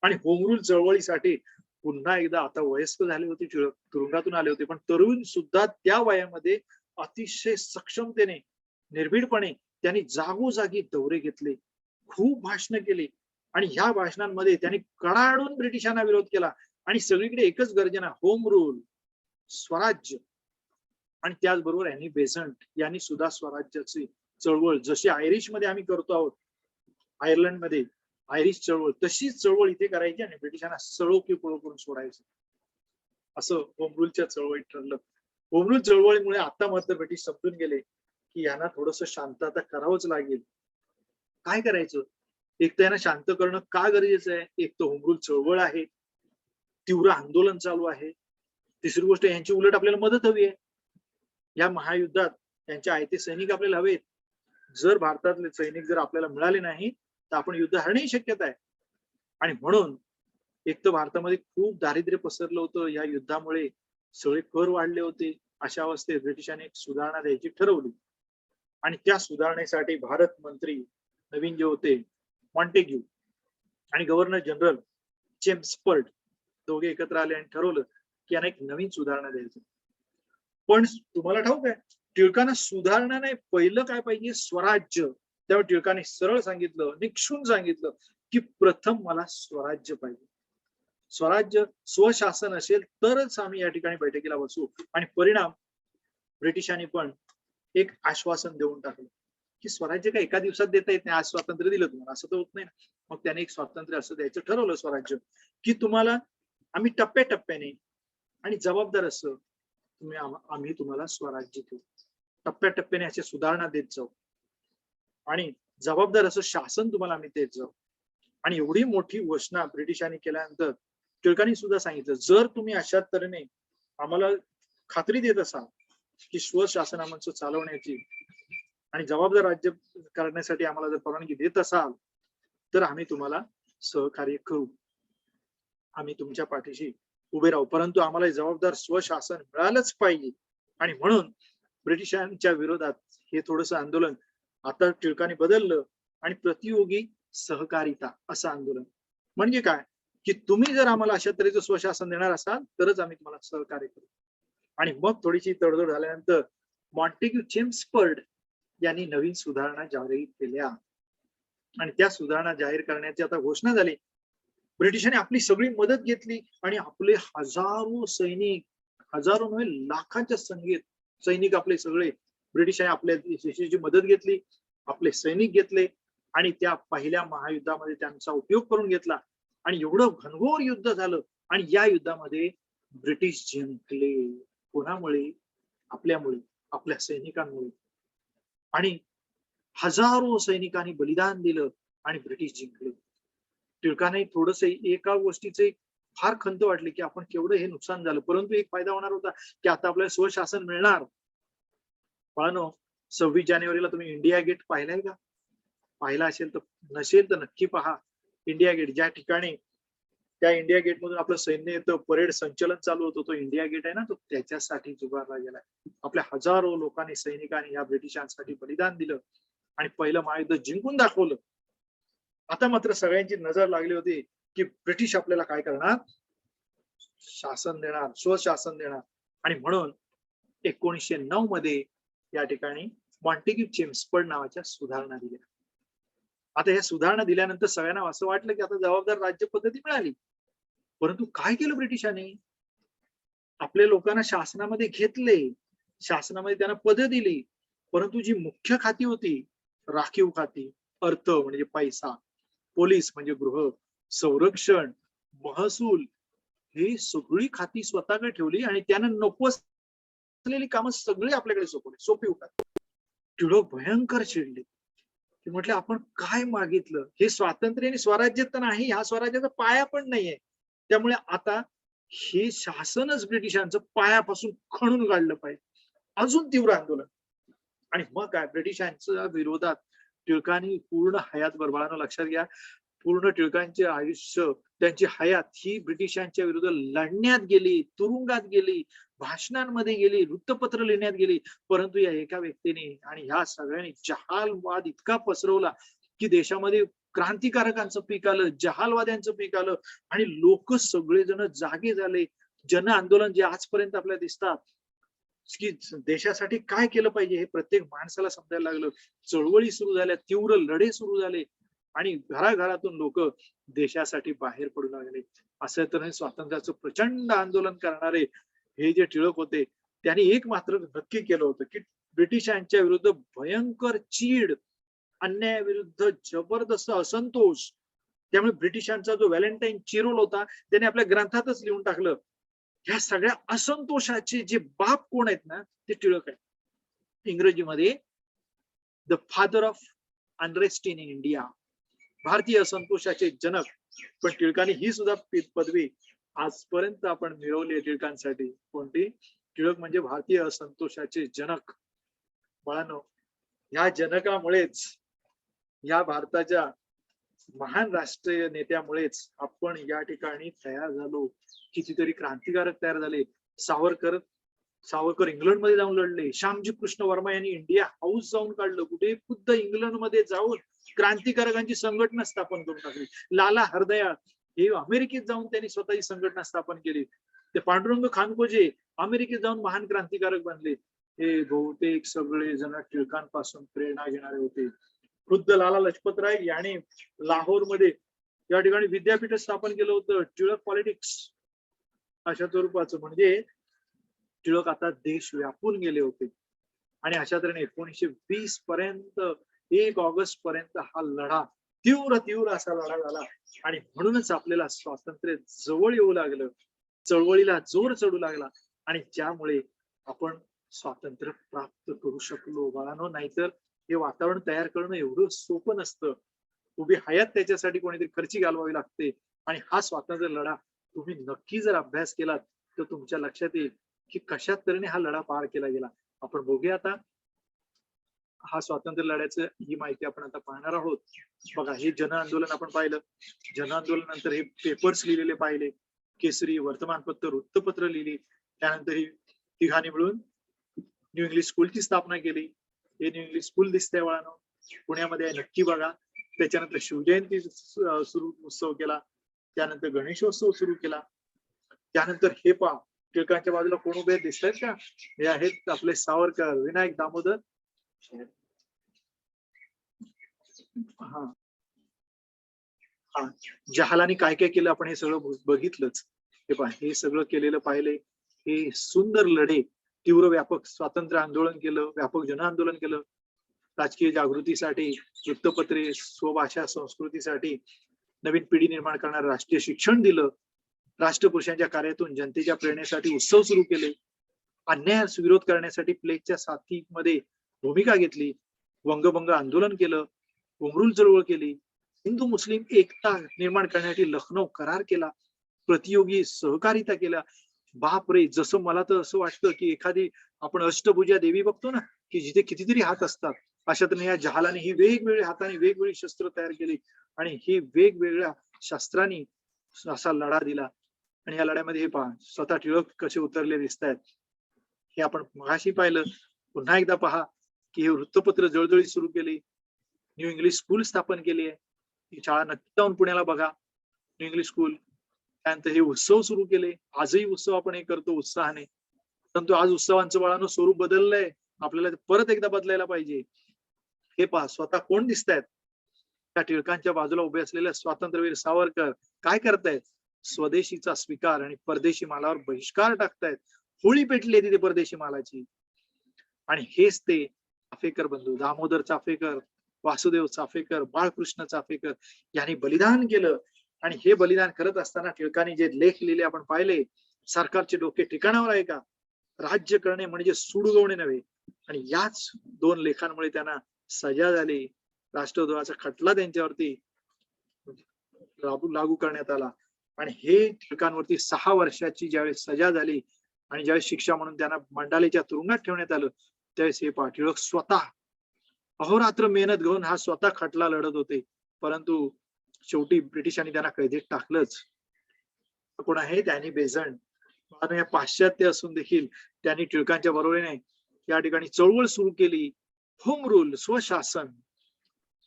आणि होम रूल चळवळीसाठी पुन्हा एकदा आता वयस्क झाले होते टिळक, तुरुंगातून आले होते, पण तरुण सुद्धा त्या वयामध्ये अतिशय सक्षमतेने निर्भीडपणे त्यांनी जागोजागी दौरे घेतले, खूप भाषणं केली आणि ह्या भाषणांमध्ये त्यांनी कडाडून ब्रिटिशांना विरोध केला. आणि सगळीकडे एकच गर्जना, होम रूल, स्वराज्य. आणि त्याचबरोबर ॲनी बेझंट यांनी सुद्धा स्वराज्याची चळवळ जशी आयरिश मध्ये आम्ही करतो आहोत, आयर्लंडमध्ये आयरिश चळवळ, तशीच चळवळ इथे करायची आणि ब्रिटिशांना सळो की पळो करून सोडायचं, असं होम रूलच्या चळवळीत ठरलं. होम रूल चळवळीमुळे आता मात्र ब्रिटिश समजून गेले की यांना थोडंसं शांतता करावंच लागेल. काय करायचं, एक तर यांना शांत करणं का गरजेचं आहे, एक तर होम रूल चळवळ आहे, तीव्र आंदोलन चालू आहे, तिसरी गोष्ट यांची उलट आपल्याला मदत हवी आहे. या महायुद्धात त्यांचे आयते सैनिक आपल्याला हवेत. जर भारतातले सैनिक जर आपल्याला मिळाले नाही तर आपण युद्ध हरण्याची शक्यता आहे. आणि म्हणून एक तर भारतामध्ये खूप दारिद्र्य पसरलं होतं, या युद्धामुळे सगळे कर वाढले होते. अशा अवस्थेत ब्रिटिशांनी एक सुधारणा द्यायची ठरवली आणि त्या सुधारणेसाठी भारत मंत्री नवीन जे होते मॉन्टेग्यू आणि गव्हर्नर जनरल चेम्सफर्ड दोघे एकत्र आले आणि ठरवलं की यांना एक नवीन सुधारणा द्यायची. पण तुम्हाला ठाऊक आहे, टिळकांना सुधारणा नाही, पहिलं काय पाहिजे, स्वराज्य. त्यामुळे टिळकांनी सरळ सांगितलं, निक्षून सांगितलं की प्रथम मला स्वराज्य पाहिजे. स्वराज्य, स्वशासन असेल तरच आम्ही या ठिकाणी बैठकीला बसू. आणि परिणाम ब्रिटिशांनी पण एक आश्वासन देऊन टाकलं की स्वराज्य काय एका दिवसात देता येत नाही, आज स्वातंत्र्य दिलं तुम्हाला, असं तर होत नाही. मग त्याने एक स्वातंत्र्य असं द्यायचं ठरवलं स्वराज्य, की तुम्हाला आम्ही टप्प्याटप्प्याने आणि जबाबदार असं आम्ही तुम्हाला स्वराज्य देऊ. टप्प्याटप्प्याने अशा सुधारणा देत जाऊ आणि जबाबदार असं शासन तुम्हाला आम्ही देत जाऊ. आणि एवढी मोठी घोषणा ब्रिटिशांनी केल्यानंतर टिळकांनी सुद्धा सांगितलं, जर तुम्ही अशा तऱ्हेने आम्हाला खात्री देत असाल की स्वशासन आमचं चालवण्याची आणि जबाबदार राज्य करण्यासाठी आम्हाला जर परवानगी देत असाल तर आम्ही तुम्हाला सहकार्य करू, आम्ही तुमच्या पाठीशी उभे राहू, परंतु आम्हाला जबाबदार स्वशासन मिळालंच पाहिजे. आणि म्हणून ब्रिटिशांच्या विरोधात हे थोडंसं आंदोलन आता टिळकांनी बदललं आणि प्रतियोगी सहकारिता असं आंदोलन. म्हणजे काय की तुम्ही जर आम्हाला अशा तऱ्हेचं स्वशासन देणार असाल तरच आम्ही तुम्हाला सहकार्य करू. आणि मग थोडीशी तडजोड झाल्यानंतर मॉन्टेग्यू चेम्सफर्ड यांनी नवीन सुधारणा जाहीर केल्या आणि त्या सुधारणा जाहीर करण्याची आता घोषणा झाली. ब्रिटिशांनी आपली सगळी मदत घेतली आणि आपले हजारो सैनिक, हजारो नव्हे लाखांच्या सैनिक आपले सगळे ब्रिटिशांनी आपल्या देशाची मदत घेतली, आपले सैनिक घेतले आणि त्या पहिल्या महायुद्धामध्ये त्यांचा उपयोग करून घेतला आणि एवढं घनघोर युद्ध झालं. आणि या युद्धामध्ये ब्रिटिश जिंकले. कोणामुळे? आपल्यामुळे, आपल्या सैनिकांमुळे. आणि हजारो सैनिकांनी बलिदान दिलं आणि ब्रिटिश जिंकले. टिळकांनी थोडस एका गोष्टीचे फार खंत वाटली की आपण केवढं हे नुकसान झालं, परंतु एक फायदा होणार होता की आता आपल्याला स्वशासन मिळणार. पण 26 जानेवारीला तुम्ही इंडिया गेट पाहिलाय का? पाहिला असेल तर, नसेल तर नक्की पहा. इंडिया गेट, ज्या ठिकाणी त्या इंडिया गेट मधून आपलं सैन्य येतं, परेड संचलन चालू होतं, तो इंडिया गेट आहे ना, तो त्याच्यासाठी उभारला गेलाय. आपल्या हजारो लोकांनी, सैनिकांनी या ब्रिटिशांसाठी बलिदान दिलं आणि पहिलं महायुद्ध जिंकून दाखवलं. आता मात्र सगळ्यांची नजर लागली होती की ब्रिटिश आपल्याला काय करणार? शासन देणार, स्वशासन देणार. आणि म्हणून 1909 मध्ये या ठिकाणी मॉन्टेग्यू चेम्सफर्ड नावाच्या सुधारणा दिल्या. आता या सुधारणा दिल्यानंतर सगळ्यांना असं वाटलं की आता जबाबदार राज्य पद्धती मिळाली. परंतु काय केलं ब्रिटिशांनी? आपल्या लोकांना शासनामध्ये घेतले, शासनामध्ये त्यांना पदं दिली, परंतु जी मुख्य खाती होती, राखीव खाती, अर्थ म्हणजे पैसा, पोलीस म्हणजे गृह, संरक्षण, महसूल, हे सगळी खाती स्वतःकडे ठेवली आणि त्यांना नको असलेली कामं सगळी आपल्याकडे सोपी होतात. टिळक भयंकर चिडले की म्हटलं आपण काय मागितलं? हे स्वातंत्र्य आणि स्वराज्य तर नाही, हा स्वराज्याचा पाया पण नाहीये. त्यामुळे आता हे शासनच ब्रिटिशांचं पायापासून खणून काढलं पाहिजे. अजून तीव्र आंदोलन. आणि मग काय, ब्रिटिशांच्या विरोधात टिळकांनी पूर्ण हयात बरबाळानं, लक्षात घ्या, पूर्ण टिळकांचे आयुष्य, त्यांची हयात ही ब्रिटिशांच्या विरुद्ध लढण्यात गेली, तुरुंगात गेली, भाषणांमध्ये गेली, वृत्तपत्र लिहिण्यात गेली. परंतु या एका व्यक्तीने आणि ह्या सगळ्यांनी जहालवाद इतका पसरवला की देशामध्ये क्रांतिकारकांचं पीक आलं, जहालवाद्यांचं पीक आलं आणि लोक सगळेजण जागे झाले. जन आंदोलन जे आजपर्यंत आपल्याला दिसतात की देशासाठी काय केलं पाहिजे हे प्रत्येक माणसाला समजायला लागलं. चळवळी सुरू झाल्या, तीव्र लढे सुरू झाले आणि घराघरातून लोक देशासाठी बाहेर पडू लागले. असं तऱ्हेने स्वातंत्र्याचं प्रचंड आंदोलन करणारे हे जे टिळक होते त्यांनी एक मात्र नक्की केलं होतं की ब्रिटिशांच्या विरुद्ध भयंकर चीड, अन्यायाविरुद्ध जबरदस्त असंतोष. त्यामुळे ब्रिटिशांचा जो व्हॅलेंटाईन चिरोल होता त्याने आपल्या ग्रंथातच लिहून टाकलं, ह्या सगळ्या असंतोषाचे जे बाप कोण आहेत ना, ते टिळक आहेत. इंग्रजीमध्ये the father of unrest in India, भारतीय असंतोषाचे जनक. पण टिळकांनी ही सुद्धा पदवी आजपर्यंत आपण मिळवली आहे टिळकांसाठी. कोणती? टिळक म्हणजे भारतीय असंतोषाचे जनक. बाळांनो, या जनकामुळेच, या भारताच्या महान राष्ट्रीय नेत्यामुळेच आपण या ठिकाणी तयार झालो. कितीतरी क्रांतिकारक तयार झाले. सावरकर इंग्लंडमध्ये जाऊन लढले. श्यामजी कृष्ण वर्मा यांनी इंडिया हाऊस जाऊन काढलं. कुठे? खुद्द इंग्लंडमध्ये जाऊन क्रांतिकारकांची संघटना स्थापन करून टाकली. लाला हरदयाळ हे अमेरिकेत जाऊन त्यांनी स्वतःची संघटना स्थापन केली. ते पांडुरंग खानकोजे अमेरिकेत जाऊन महान क्रांतिकारक बनले. हे बहुतेक सगळे जण टिळकांपासून प्रेरणा घेणारे होते. खुद्द लाला लजपतराय याने लाहोरमध्ये या ठिकाणी विद्यापीठ स्थापन केलं होतं, टिळक पॉलिटिक्स अशा स्वरूपाचं. म्हणजे टिळक आता देश व्यापून गेले होते. आणि अशा तऱ्हेने 1920 पर्यंत, 1 ऑगस्ट पर्यंत हा लढा तीव्र असा लढा झाला. आणि म्हणूनच आपल्याला स्वातंत्र्य जवळ येऊ लागलं, चळवळीला जोर चढू लागला आणि ज्यामुळे आपण स्वातंत्र्य प्राप्त करू शकलो. बाळांनो, नाहीतर हे वातावरण तयार करणं एवढं सोपं नसतं. उभी हयात त्याच्यासाठी कोणीतरी खर्ची घालवावी लागते आणि हा स्वातंत्र्य लढा तुम्ही नक्की जर अभ्यास केलात तर तुमच्या लक्षात येईल की कशा तऱ्हेने हा लढा पार केला गेला. आपण बघूया आता हा स्वातंत्र्य लढ्याचं ही माहिती आपण आता पाहणार आहोत. बघा, हे जन आंदोलन आपण पाहिलं. जन आंदोलन नंतर हे पेपर्स लिहिलेले पाहिले, केसरी, वर्तमानपत्र, वृत्तपत्र लिहिली. त्यानंतर ही तिघांनी मिळून न्यू इंग्लिश स्कूलची स्थापना केली. हे न्यू इंग्लिश स्कूल दिसतंय बाळांनो, पुण्यामध्ये आहे, नक्की बघा. त्याच्यानंतर शिवजयंती सुरू उत्सव केला. त्यानंतर गणेशोत्सव सुरू केला. त्यानंतर हे पहा, टिळकांच्या बाजूला कोण उभे दिसत आहेत का? हे आहेत आपले सावरकर, विनायक दामोदर. हा हा, जहालानी काय काय केलं आपण हे सगळं बघितलंच. हे पहा, हे सगळं केलेलं पाहिले. हे सुंदर लढे, तीव्र व्यापक स्वातंत्र्य आंदोलन केलं, व्यापक जन आंदोलन केलं, राजकीय जागृतीसाठी, वृत्तपत्रे, स्वभाषा संस्कृतीसाठी नवीन पिढी निर्माण करणारं राष्ट्रीय शिक्षण दिलं, राष्ट्रपुरुषांच्या कार्यातून जनतेच्या प्रेरणेसाठी उत्सव सुरू केले, अन्यायास विरोध करण्यासाठी प्लेगच्या साथीमध्ये भूमिका घेतली, वंगभंग आंदोलन केलं, उमरूल चळवळ केली, हिंदू मुस्लिम एकता निर्माण करण्यासाठी लखनौ करार केला, प्रतियोगी सहकारिता केला. बापरे, जसं मला तर असं वाटतं की एखादी आपण अष्टभुजा देवी बघतो ना, की जिथे कितीतरी हात असतात, अशा तऱ्हेने या जहालाने ही वेगवेगळ्या हाताने वेगवेगळी शस्त्र तयार केली आणि ही वेगवेगळ्या शस्त्रांनी असा लढा दिला. आणि या लढ्यामध्ये हे पहा, स्वतः टिळक कसे उतरले दिसत आहेत. हे आपण मगाशी पाहिलं. पुन्हा एकदा पहा की हे वृत्तपत्र जळजळीत सुरू केली, न्यू इंग्लिश स्कूल स्थापन केली आहे. ही शाळा नक्की जाऊन पुण्याला बघा, न्यू इंग्लिश स्कूल. त्यानंतर हे उत्सव सुरू केले. आजही उत्सव आपण हे करतो उत्साहाने, परंतु आज उत्सवांचं बाळानं स्वरूप बदललंय. आपल्याला ते परत एकदा बदलायला पाहिजे. हे पहा, स्वतः कोण दिसतायत? त्या टिळकांच्या बाजूला उभे असलेले स्वातंत्र्यवीर सावरकर काय करतायत? स्वदेशीचा स्वीकार आणि परदेशी मालावर बहिष्कार टाकतायत. होळी पेटली आहे तिथे परदेशी मालाची. आणि हेच ते चाफेकर बंधू, दामोदर चाफेकर, वासुदेव चाफेकर, बाळकृष्ण चाफेकर यांनी बलिदान केलं. आणि हे बलिदान करत असताना टिळकांनी जे लेख लिहिले आपण पाहिले, सरकारचे डोके ठिकाणावर आहे का, राज्य करणे म्हणजे सूड उगवणे नव्हे. आणि याच 2 लेखांमुळे त्यांना सजा झाली. राष्ट्रद्रोहाचा खटला त्यांच्यावरती लागू करण्यात आला. आणि हे टिळकांवरती 6 वर्षाची ज्यावेळेस सजा झाली आणि ज्यावेळेस शिक्षा म्हणून त्यांना मंडालेच्या तुरुंगात ठेवण्यात आलं, त्यावेळेस हे पहा, टिळक स्वतः अहोरात्र मेहनत घेऊन हा स्वतः खटला लढत होते. परंतु शेवटी ब्रिटिशांनी त्यांना कैदेत टाकलंच. कोण आहे? डॅनी बेझंट. या पाश्चात्य असून देखील त्यांनी टिळकांच्या बरोबरीने या ठिकाणी चळवळ सुरू केली. होम रूल, स्वशासन.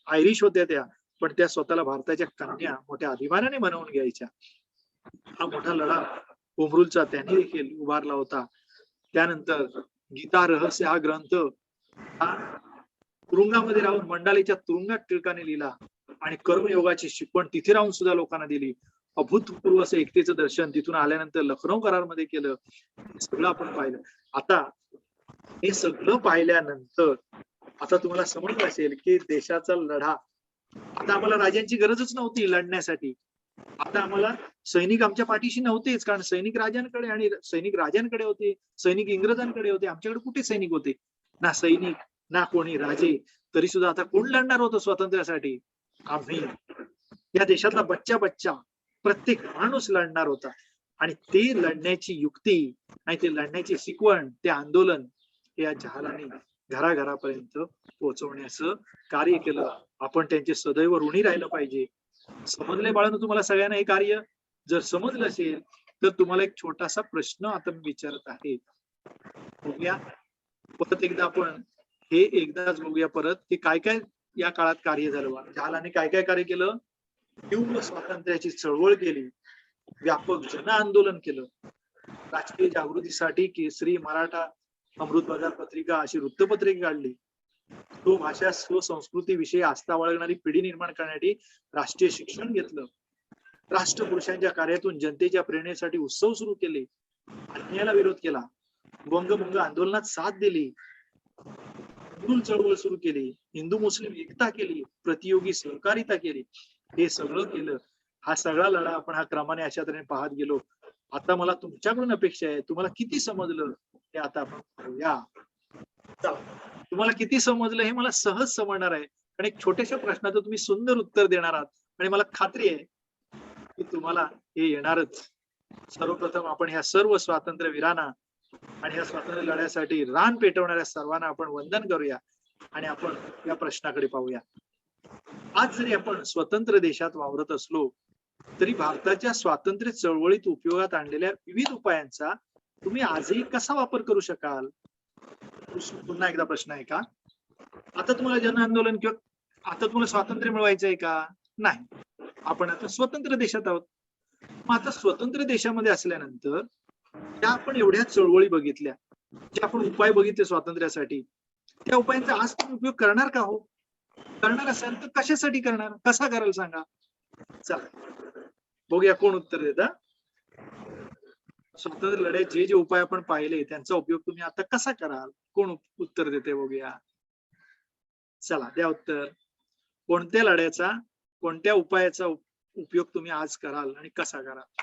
आयरिश होत्या त्या, पण त्या स्वतःला भारताच्या कन्या मोठ्या अभिमानाने म्हणवून घ्यायच्या. हा मोठा लढा होम रूलचा त्यांनी देखील उभारला होता. त्यानंतर गीता रहस्य हा ग्रंथ हा तुरुंगामध्ये राहून मंडालेच्या तुरुंगात टिळकाने लिहिला आणि कर्मयोगाची शिकवण तिथे राहून सुद्धा लोकांना दिली. अभूतपूर्व असं एकतेचं दर्शन तिथून आल्यानंतर लखनौ करारमध्ये केलं. हे सगळं आपण पाहिलं. आता हे सगळं पाहिल्यानंतर आता तुम्हाला समजलं असेल की देशाचा लढा, आता आम्हाला राजांची गरजच नव्हती लढण्यासाठी. आता आम्हाला सैनिक आमच्या पाठीशी नव्हतेच, कारण सैनिक राजांकडे आणि सैनिक राजांकडे होते, सैनिक इंग्रजांकडे होते. आमच्याकडे कुठे सैनिक होते? ना सैनिक, ना कोणी राजे. तरी सुद्धा आता कोण लढणार होतं स्वातंत्र्यासाठी? आम्ही. या देशातला बच्चा प्रत्येक माणूस लढणार होता. आणि ते लढण्याची युक्ती आणि ते लढण्याची शिकवण, ते आंदोलन हे या जहालाने घराघरापर्यंत पोहोचवण्याचं कार्य केलं. आपण त्यांचे सदैव ऋणी राहिलं पाहिजे. समजले बाळांनो तुम्हाला सगळ्यांना हे कार्य? जर समजलं असेल तर तुम्हाला एक छोटासा प्रश्न आता मी विचारत आहे. बघूया परत एकदा आपण हे एकदाच बघूया परत की काय काय या काळात कार्य झालं. जहालाने काय काय कार्य केलं? तीव्र स्वातंत्र्याची चळवळ केली, व्यापक जन आंदोलन केलं, राजकीय जागृतीसाठी केसरी, मराठा, अमृत बाजार पत्रिका अशी वृत्तपत्रिका काढली, तो भाषा स्वसंस्कृती विषयी आस्था बाळगणारी पिढी निर्माण करण्यासाठी राष्ट्रीय शिक्षण घेतलं, राष्ट्रपुरुषांच्या कार्यातून जनतेच्या प्रेरणेसाठी उत्सव सुरू केले, अन्यायाला विरोध केला, वंगभंग आंदोलनात साथ दिली, चळवळ सुरू केली, हिंदू मुस्लिम एकता केली, प्रतियोगी सहकारिता केली. हे सगळं केलं. हा सगळा लढा आपण हा क्रमाने अशा तऱ्हेने पाहत गेलो. आता मला तुमच्याकडून अपेक्षा आहे, तुम्हाला किती समजलं हे आता आपण पाहूया. तुम्हाला किती समजलं हे मला सहज समजणार आहे, कारण एक छोट्याशा प्रश्नाचं तुम्ही सुंदर उत्तर देणार आहात आणि मला खात्री आहे की तुम्हाला हे येणारच. सर्वप्रथम आपण ह्या सर्व स्वातंत्र्यवीरांना आणि या स्वातंत्र्य लढ्यासाठी रान पेटवणाऱ्या सर्वांना आपण वंदन करूया आणि आपण या प्रश्नाकडे पाहूया. आज जरी आपण स्वतंत्र देशात वावरत असलो तरी भारताच्या स्वातंत्र्य चळवळीत उपयोगात आणलेल्या विविध उपायांचा तुम्ही आजही कसा वापर करू शकाल? पुन्हा एकदा प्रश्न आहे का? आता तुम्हाला जन आंदोलन किंवा आता तुम्हाला स्वातंत्र्य मिळवायचं आहे का? नाही, आपण आता स्वतंत्र देशात आहोत. मग आता स्वतंत्र देशामध्ये असल्यानंतर त्या आपण एवढ्या चळवळी बघितल्या, जे आपण उपाय बघितले स्वातंत्र्यासाठी, त्या उपायांचा आज तुम्ही उपयोग करणार का हो? करणार असाल तर कशासाठी करणार, कसा कराल सांगा? चला बघूया कोण उत्तर देत. स्वातंत्र्य लढ्यात जे जे उपाय आपण पाहिले त्यांचा उपयोग तुम्ही आता कसा कराल? कोण उत्तर देते बघूया. चला द्या उत्तर. कोणत्या लढ्याचा, कोणत्या उपायाचा उपयोग तुम्ही आज कराल आणि कसा कराल?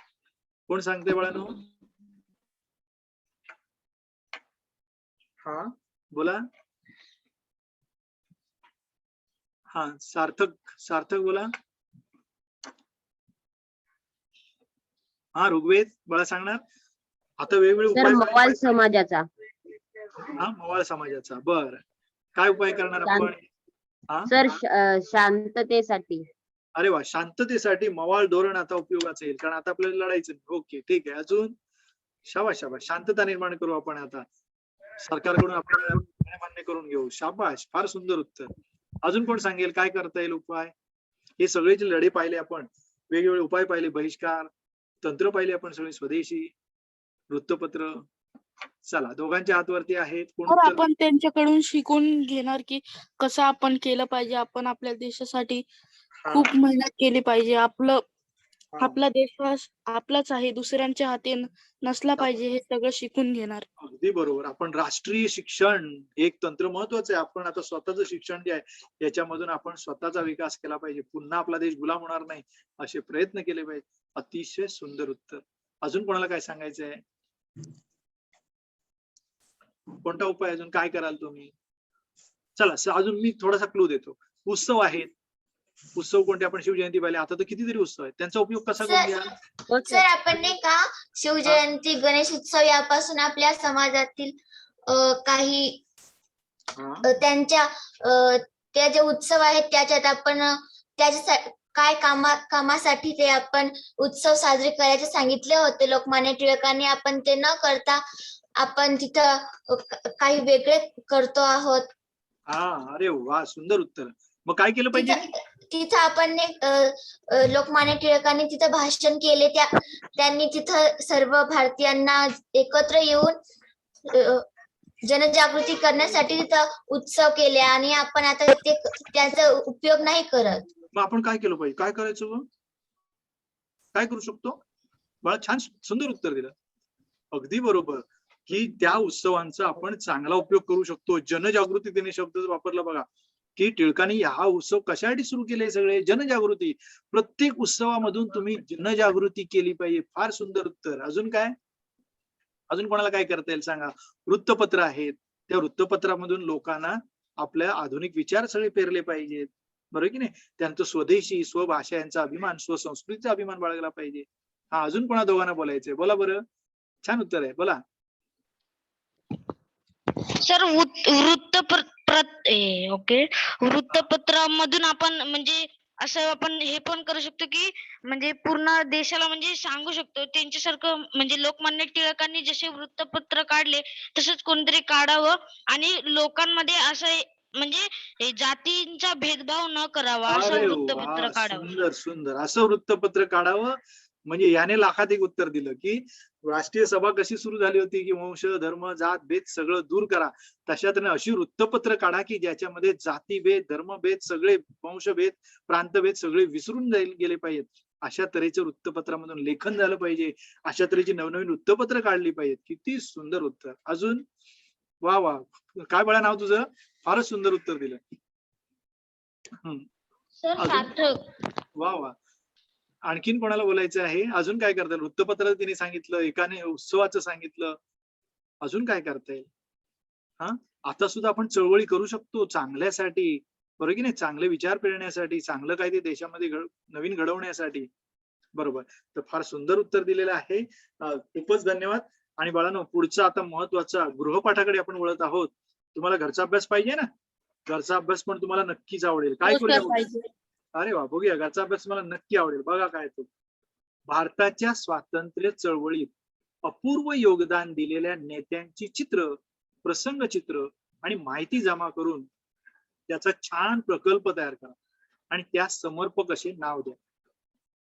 कोण सांगते बाळांनो? हा बोला. हा सार्थक बोला. हा ऋग्वेद बाळा सांगणार. आता वेगवेगळे सर उपाय. मवाळ समाजाचा. हा मवाळ समाजाचा. बर, काय उपाय करणार आपण? सर शांततेसाठी. अरे वा, शांततेसाठी मवाळ धोरण आता उपयोगाचं येईल, कारण आता आपल्याला लढायचं नाही. ओके ठीक आहे. अजून? शाबाश शाबाश, शांतता निर्माण करू आपण आता, सरकारकडून आपण मान्य करून घेऊ. शाबाश, फार सुंदर उत्तर. अजून कोण सांगेल काय करता येईल उपाय? हे सगळे जे लढे पाहिले आपण, वेगवेगळे उपाय पाहिले, बहिष्कार, तंत्र पाहिले आपण सगळे, स्वदेशी, वृत्तपत्र. चला दोघांच्या हातवरती आहेत. कोण आपण त्यांच्याकडून शिकून घेणार की कसं आपण केलं पाहिजे. आपण आपल्या देशासाठी खूप मेहनत केली पाहिजे. आपला देश आपलाच आहे, दुसऱ्यांच्या हाती नसला पाहिजे, हे सगळं शिकून घेणार. अगदी बरोबर. आपण राष्ट्रीय शिक्षण एक तंत्र महत्वाचं आहे. आपण आता स्वतःचं शिक्षण जे आहे याच्यामधून आपण स्वतःचा विकास केला पाहिजे. पुन्हा आपला देश गुलाम होणार नाही असे प्रयत्न केले पाहिजे. अतिशय सुंदर उत्तर. अजून कोणाला काय सांगायचंय? कोणता उपाय अजून काय कराल तुम्ही? चला अजून मी थोडासा क्लू देतो. उत्सव आहेत. उत्सव कोणते? आपण शिवजयंती पाहिले, आता तर कितीतरी उत्सव आहेत. त्यांचा उपयोग कसा करून घ्या? सर आपण नाही का शिवजयंती, गणेश उत्सव यापासून आपल्या समाजातील काही त्यांच्या त्या जे उत्सव आहेत त्याच्यात आपण त्याच्या काय कामासाठी ते आपण उत्सव साजरे करायचे सांगितले होते लोकमान्य टिळकांनी. आपण ते न करता आपण तिथं काही वेगळे करतो आहोत. हा, अरे वा, सुंदर उत्तर. मग काय केलं पाहिजे? तिथं आपण लोकमान्य टिळकांनी तिथं भाषण केले. त्यांनी तिथं सर्व भारतीयांना एकत्र येऊन जनजागृती करण्यासाठी तिथं उत्सव केले आणि आपण आता त्याचा उपयोग नाही करत. मग आपण काय केलं पाहिजे? काय करायचं मग? काय करू शकतो? मला छान सुंदर उत्तर दिलं. अगदी बरोबर की त्या उत्सवांचा आपण चांगला उपयोग करू शकतो. जनजागृती त्याने शब्द वापरला बघा, की टिळकांनी हा उत्सव कशासाठी सुरू केले? सगळे जनजागृती. प्रत्येक उत्सवामधून तुम्ही जनजागृती केली पाहिजे. फार सुंदर उत्तर. अजून काय? अजून कोणाला काय करता येईल सांगा? वृत्तपत्र आहेत, त्या वृत्तपत्रामधून लोकांना आपल्या आधुनिक विचार सगळे पेरले पाहिजेत, बरोबर की नाही? त्यांचं स्वदेशी, स्वभाषा यांचा अभिमान, स्वसंस्कृतीचा अभिमान बाळगला पाहिजे. हा, अजून कोणा दोघांना बोलायचंय? बोला बरं. छान उत्तर आहे, बोला. सर वृत्तपत्रामधून आपण म्हणजे असं आपण हे पण करू शकतो की म्हणजे पूर्ण देशाला म्हणजे सांगू शकतो त्यांच्यासारखं, म्हणजे लोकमान्य टिळकांनी जसे वृत्तपत्र काढले तसंच कोणतरी काढावं आणि लोकांमध्ये असं म्हणजे जातींचा भेदभाव न करावा असं अरे वृत्तपत्र वा, काढावं. सुंदर सुंदर. असं वृत्तपत्र काढावं. म्हणजे याने लाखात एक उत्तर दिलं की राष्ट्रीय सभा कशी सुरू झाली होती की वंश, धर्म, जात भेद सगळं दूर करा. तशा तऱ्हेने अशी वृत्तपत्र काढा की ज्याच्यामध्ये जातीभेद, धर्मभेद, सगळे वंशभेद, प्रांतभेद सगळे विसरून गेले पाहिजेत. अशा तऱ्हेचं वृत्तपत्रामधून लेखन झालं पाहिजे. अशा तऱ्हेची नवनवीन वृत्तपत्र काढली पाहिजेत. किती सुंदर उत्तर. अजून? वा वा. काय बळा नाव तुझं? फारच सुंदर उत्तर दिलं. वा वा. आणखीन कोणाला बोलायचं आहे? अजून काय करता येईल? वृत्तपत्र तिने सांगितलं, एकाने उत्सवाचं सांगितलं. अजून काय करता येईल? हा, आता सुद्धा आपण चळवळी करू शकतो चांगल्यासाठी, बरोबर की नाही? चांगले विचार पेरण्यासाठी, चांगलं काय ते देशामध्ये नवीन घडवण्यासाठी. बरोबर. तर फार सुंदर उत्तर दिलेलं आहे. खूपच धन्यवाद. आणि बाळांनो, पुढचा आता महत्वाचा गृहपाठाकडे आपण वळत आहोत. तुम्हाला घरचा अभ्यास पाहिजे ना? घरचा अभ्यास पण तुम्हाला नक्कीच आवडेल. काय हो करूया सर बघूया? पाहिजे. अरे वा, बघूया घरचा अभ्यास मला नक्की आवडेल. बघा काय तो. भारताच्या स्वातंत्र्य चळवळीत अपूर्व योगदान दिलेल्या नेत्यांची चित्र, प्रसंगचित्र आणि माहिती जमा करून त्याचा छान प्रकल्प तयार करा आणि त्या समर्पक असे नाव द्या.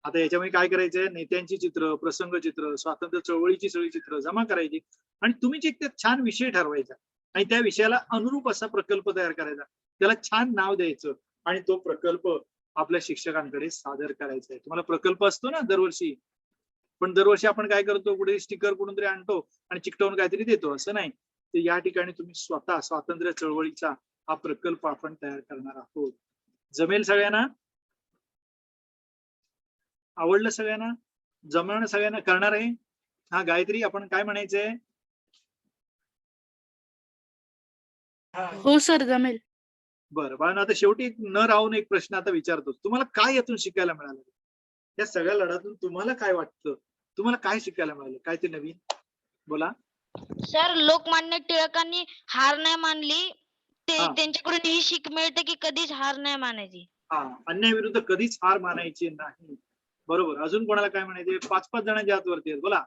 आता याच्यामध्ये काय करायचंय? नेत्यांची चित्र, प्रसंगचित्र, स्वातंत्र्य चळवळीची सगळी चित्र जमा करायची आणि तुम्ही एक छान विषय ठरवायचा आणि त्या विषयाला अनुरूप असा प्रकल्प तयार करायचा, त्याला छान नाव द्यायचं आणि तो प्रकल्प आपल्या शिक्षकांकडे सादर करायचा आहे. तुम्हाला प्रकल्प असतो ना दरवर्षी, पण दरवर्षी आपण काय करतो? कुठे स्टिकर कुठून तरी आणतो आणि चिकटवून काहीतरी देतो, असं नाही. तर या ठिकाणी तुम्ही स्वतः स्वातंत्र्य चळवळीचा हा प्रकल्प आपण तयार करणार आहोत. जमेल सगळ्यांना? आवडलं सगळ्यांना? जमणार सगळ्यांना? करणार आहे? हा गायत्री, आपण काय म्हणायचंय? हो सर जमेल. बरं बाळांनो, आता शेवटी न राहून एक प्रश्न आता विचारतो. तुम्हाला काय यातून शिकायला मिळालं? या सगळ्या लढ्यातून तुम्हाला काय वाटतं? तुम्हाला काय शिकायला मिळालं? काय ते नवीन? बोला. सर, लोकमान्य टिळकांनी हार नाही मानली. हा. त्यांच्याकडून ही शिक मिळते की कधीच हार नाही मानायची. हा, अन्यायाविरुद्ध कधीच हार मानायची नाही. बरोबर. अजून कोणाला काय म्हणायचे? 5-5 जणांच्या हात वरती आहेत. बोला.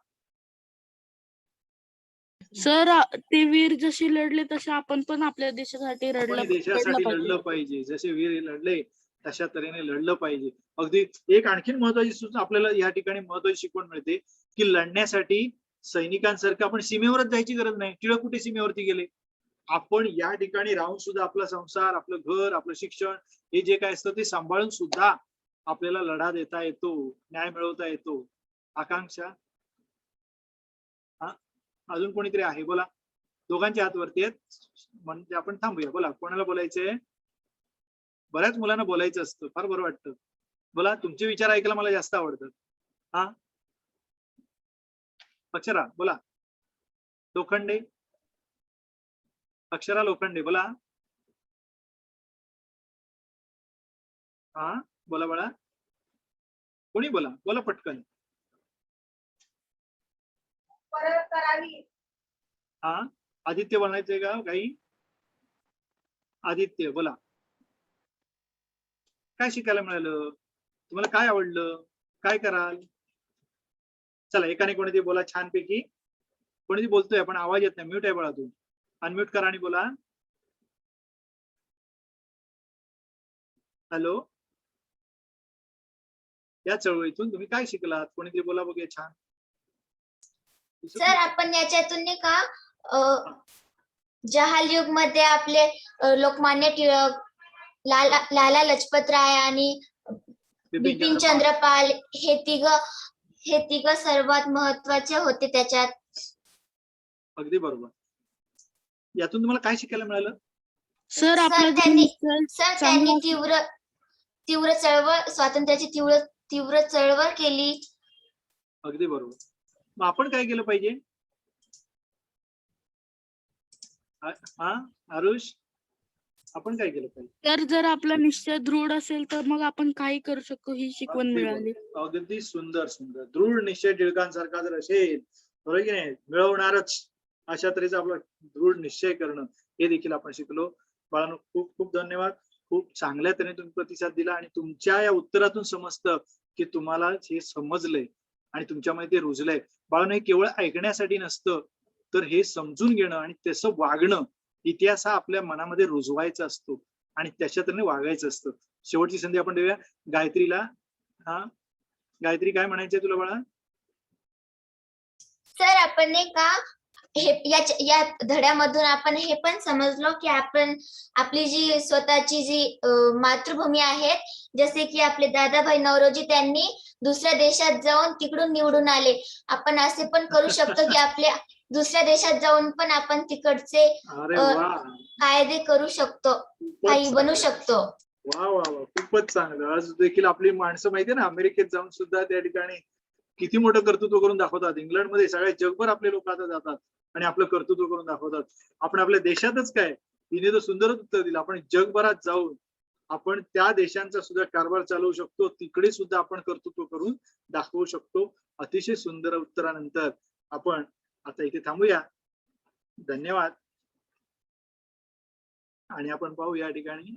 सर ते वीर जसे लढले तसे आपण पण आपल्या देशासाठी आपण लढलं देशासाठी पाहिजे. लढलं पाहिजे. जसे वीर लढले तशा तऱ्हेने लढलं पाहिजे. अगदी एक आणखीन महत्वाची सूचना आपल्याला या ठिकाणी महत्वाची शिकवण मिळते की लढण्यासाठी सैनिकांसारखं आपण सीमेवरच जायची गरज नाही. टिळक कुठे सीमेवरती गेले? आपण या ठिकाणी राहून सुद्धा आपला संसार, आपलं घर, आपलं शिक्षण हे जे काय असतं ते सांभाळून सुद्धा आपल्याला लढा देता येतो, न्याय मिळवता येतो. आकांक्षा? हा, अजून कोणीतरी आहे? बोला. दोघांच्या हात वरती आहेत म्हणजे आपण थांबूया. बोला, कोणाला बोलायचंय? बऱ्याच मुलांना बोलायचं असतं, फार बरं वाटतं. बोला, तुमचे विचार ऐकायला मला जास्त आवडतात. हा, अक्षरा बोला. लोखंडे? अक्षरा लोखंडे बोला. हा बोला बाळा. कोणी बोला, बोला पटकन. हा, आदित्य बोलायचंय का काही? आदित्य बोला. काय शिकायला मिळालं? तुम्हाला काय आवडलं? काय कराल? चला, एकाने कोणीतरी बोला छानपैकी. कोणीतरी बोलतोय पण आवाज येत नाही. म्यूट आहे बाळा, तू अनम्यूट करा आणि बोला. हॅलो. या चळवळीतून तुम्ही काय शिकलात? कोणीतरी बोला बघूया. छान सर, आपण याच्यातून नाही का जहाल युग मध्ये आपले लोकमान्य टिळक, लाला लजपत राय आणि बिपिन चंद्रपाल हे तिघ सर्वात महत्वाचे होते त्याच्यात. अगदी बरोबर. यातून तुम्हाला काय शिकायला मिळालं? सर आपलं त्यांनी तीव्र चळवळ, स्वातंत्र्याची तीव्र चळवळ केली. अगदी बरोबर. मग आपण काय केलं पाहिजे? हा आरुष, आपण काय केलं पाहिजे? तर जर आपला निश्चय दृढ असेल तर मग आपण काही करू शकतो, ही शिकवण मिळाली. अगदी सुंदर सुंदर. दृढ निश्चय टिळकांसारखा जर असेल, बरोबर की नाही, मिळवणारच अशा तऱ्हेचा आपला दृढ निश्चय करणं, हे देखील आपण शिकलो. बाळांनो, खूप खूप धन्यवाद. खूप चांगल्या तऱ्हेने तुम्ही प्रतिसाद दिला आणि तुमच्या या उत्तरातून समजतं की तुम्हाला हे समजलंय आणि तुमच्यामध्ये ते रुजलंय. बाळांनो, हे केवळ ऐकण्यासाठी नसतं, तर हे समजून घेणं आणि तसं वागणं, इतिहास हा आपल्या मनामध्ये रुजवायचा असतो आणि त्याच्या तऱ्हेने वागायचं असतं. शेवटची संधी आपण देऊया गायत्रीला. हा गायत्री, काय म्हणायचंय तुला बाळा? सर, आपण नाही का या धड्यामधून आपण हे पण समजलो की आपण आपली जी स्वतःची जी मातृभूमी आहे, जसे की आपले दादाभाई नौरोजी त्यांनी दुसऱ्या देशात जाऊन तिकडून निवडून आले. आपण असे पण करू शकतो की आपल्या दुसऱ्या देशात जाऊन पण आपण तिकडचे कायदे करू शकतो, काही बनू शकतो. वा वा वा, खूपच चांगलं. आज देखील आपली माणसं माहितीये ना, अमेरिकेत जाऊन सुद्धा त्या ठिकाणी किती मोठं कर्तृत्व करून दाखवतात. इंग्लंडमध्ये सगळ्या जगभर आपले लोक आता जातात आणि आपलं कर्तृत्व करून दाखवतात. आपण आपल्या देशातच काय, तिने तर सुंदरच उत्तर दिलं, आपण जगभरात जाऊन आपण त्या देशांचा सुद्धा कारभार चालवू शकतो, तिकडे सुद्धा आपण कर्तृत्व करून दाखवू शकतो. अतिशय सुंदर उत्तरानंतर आपण आता इथे थांबूया. धन्यवाद. आणि आपण पाहू या ठिकाणी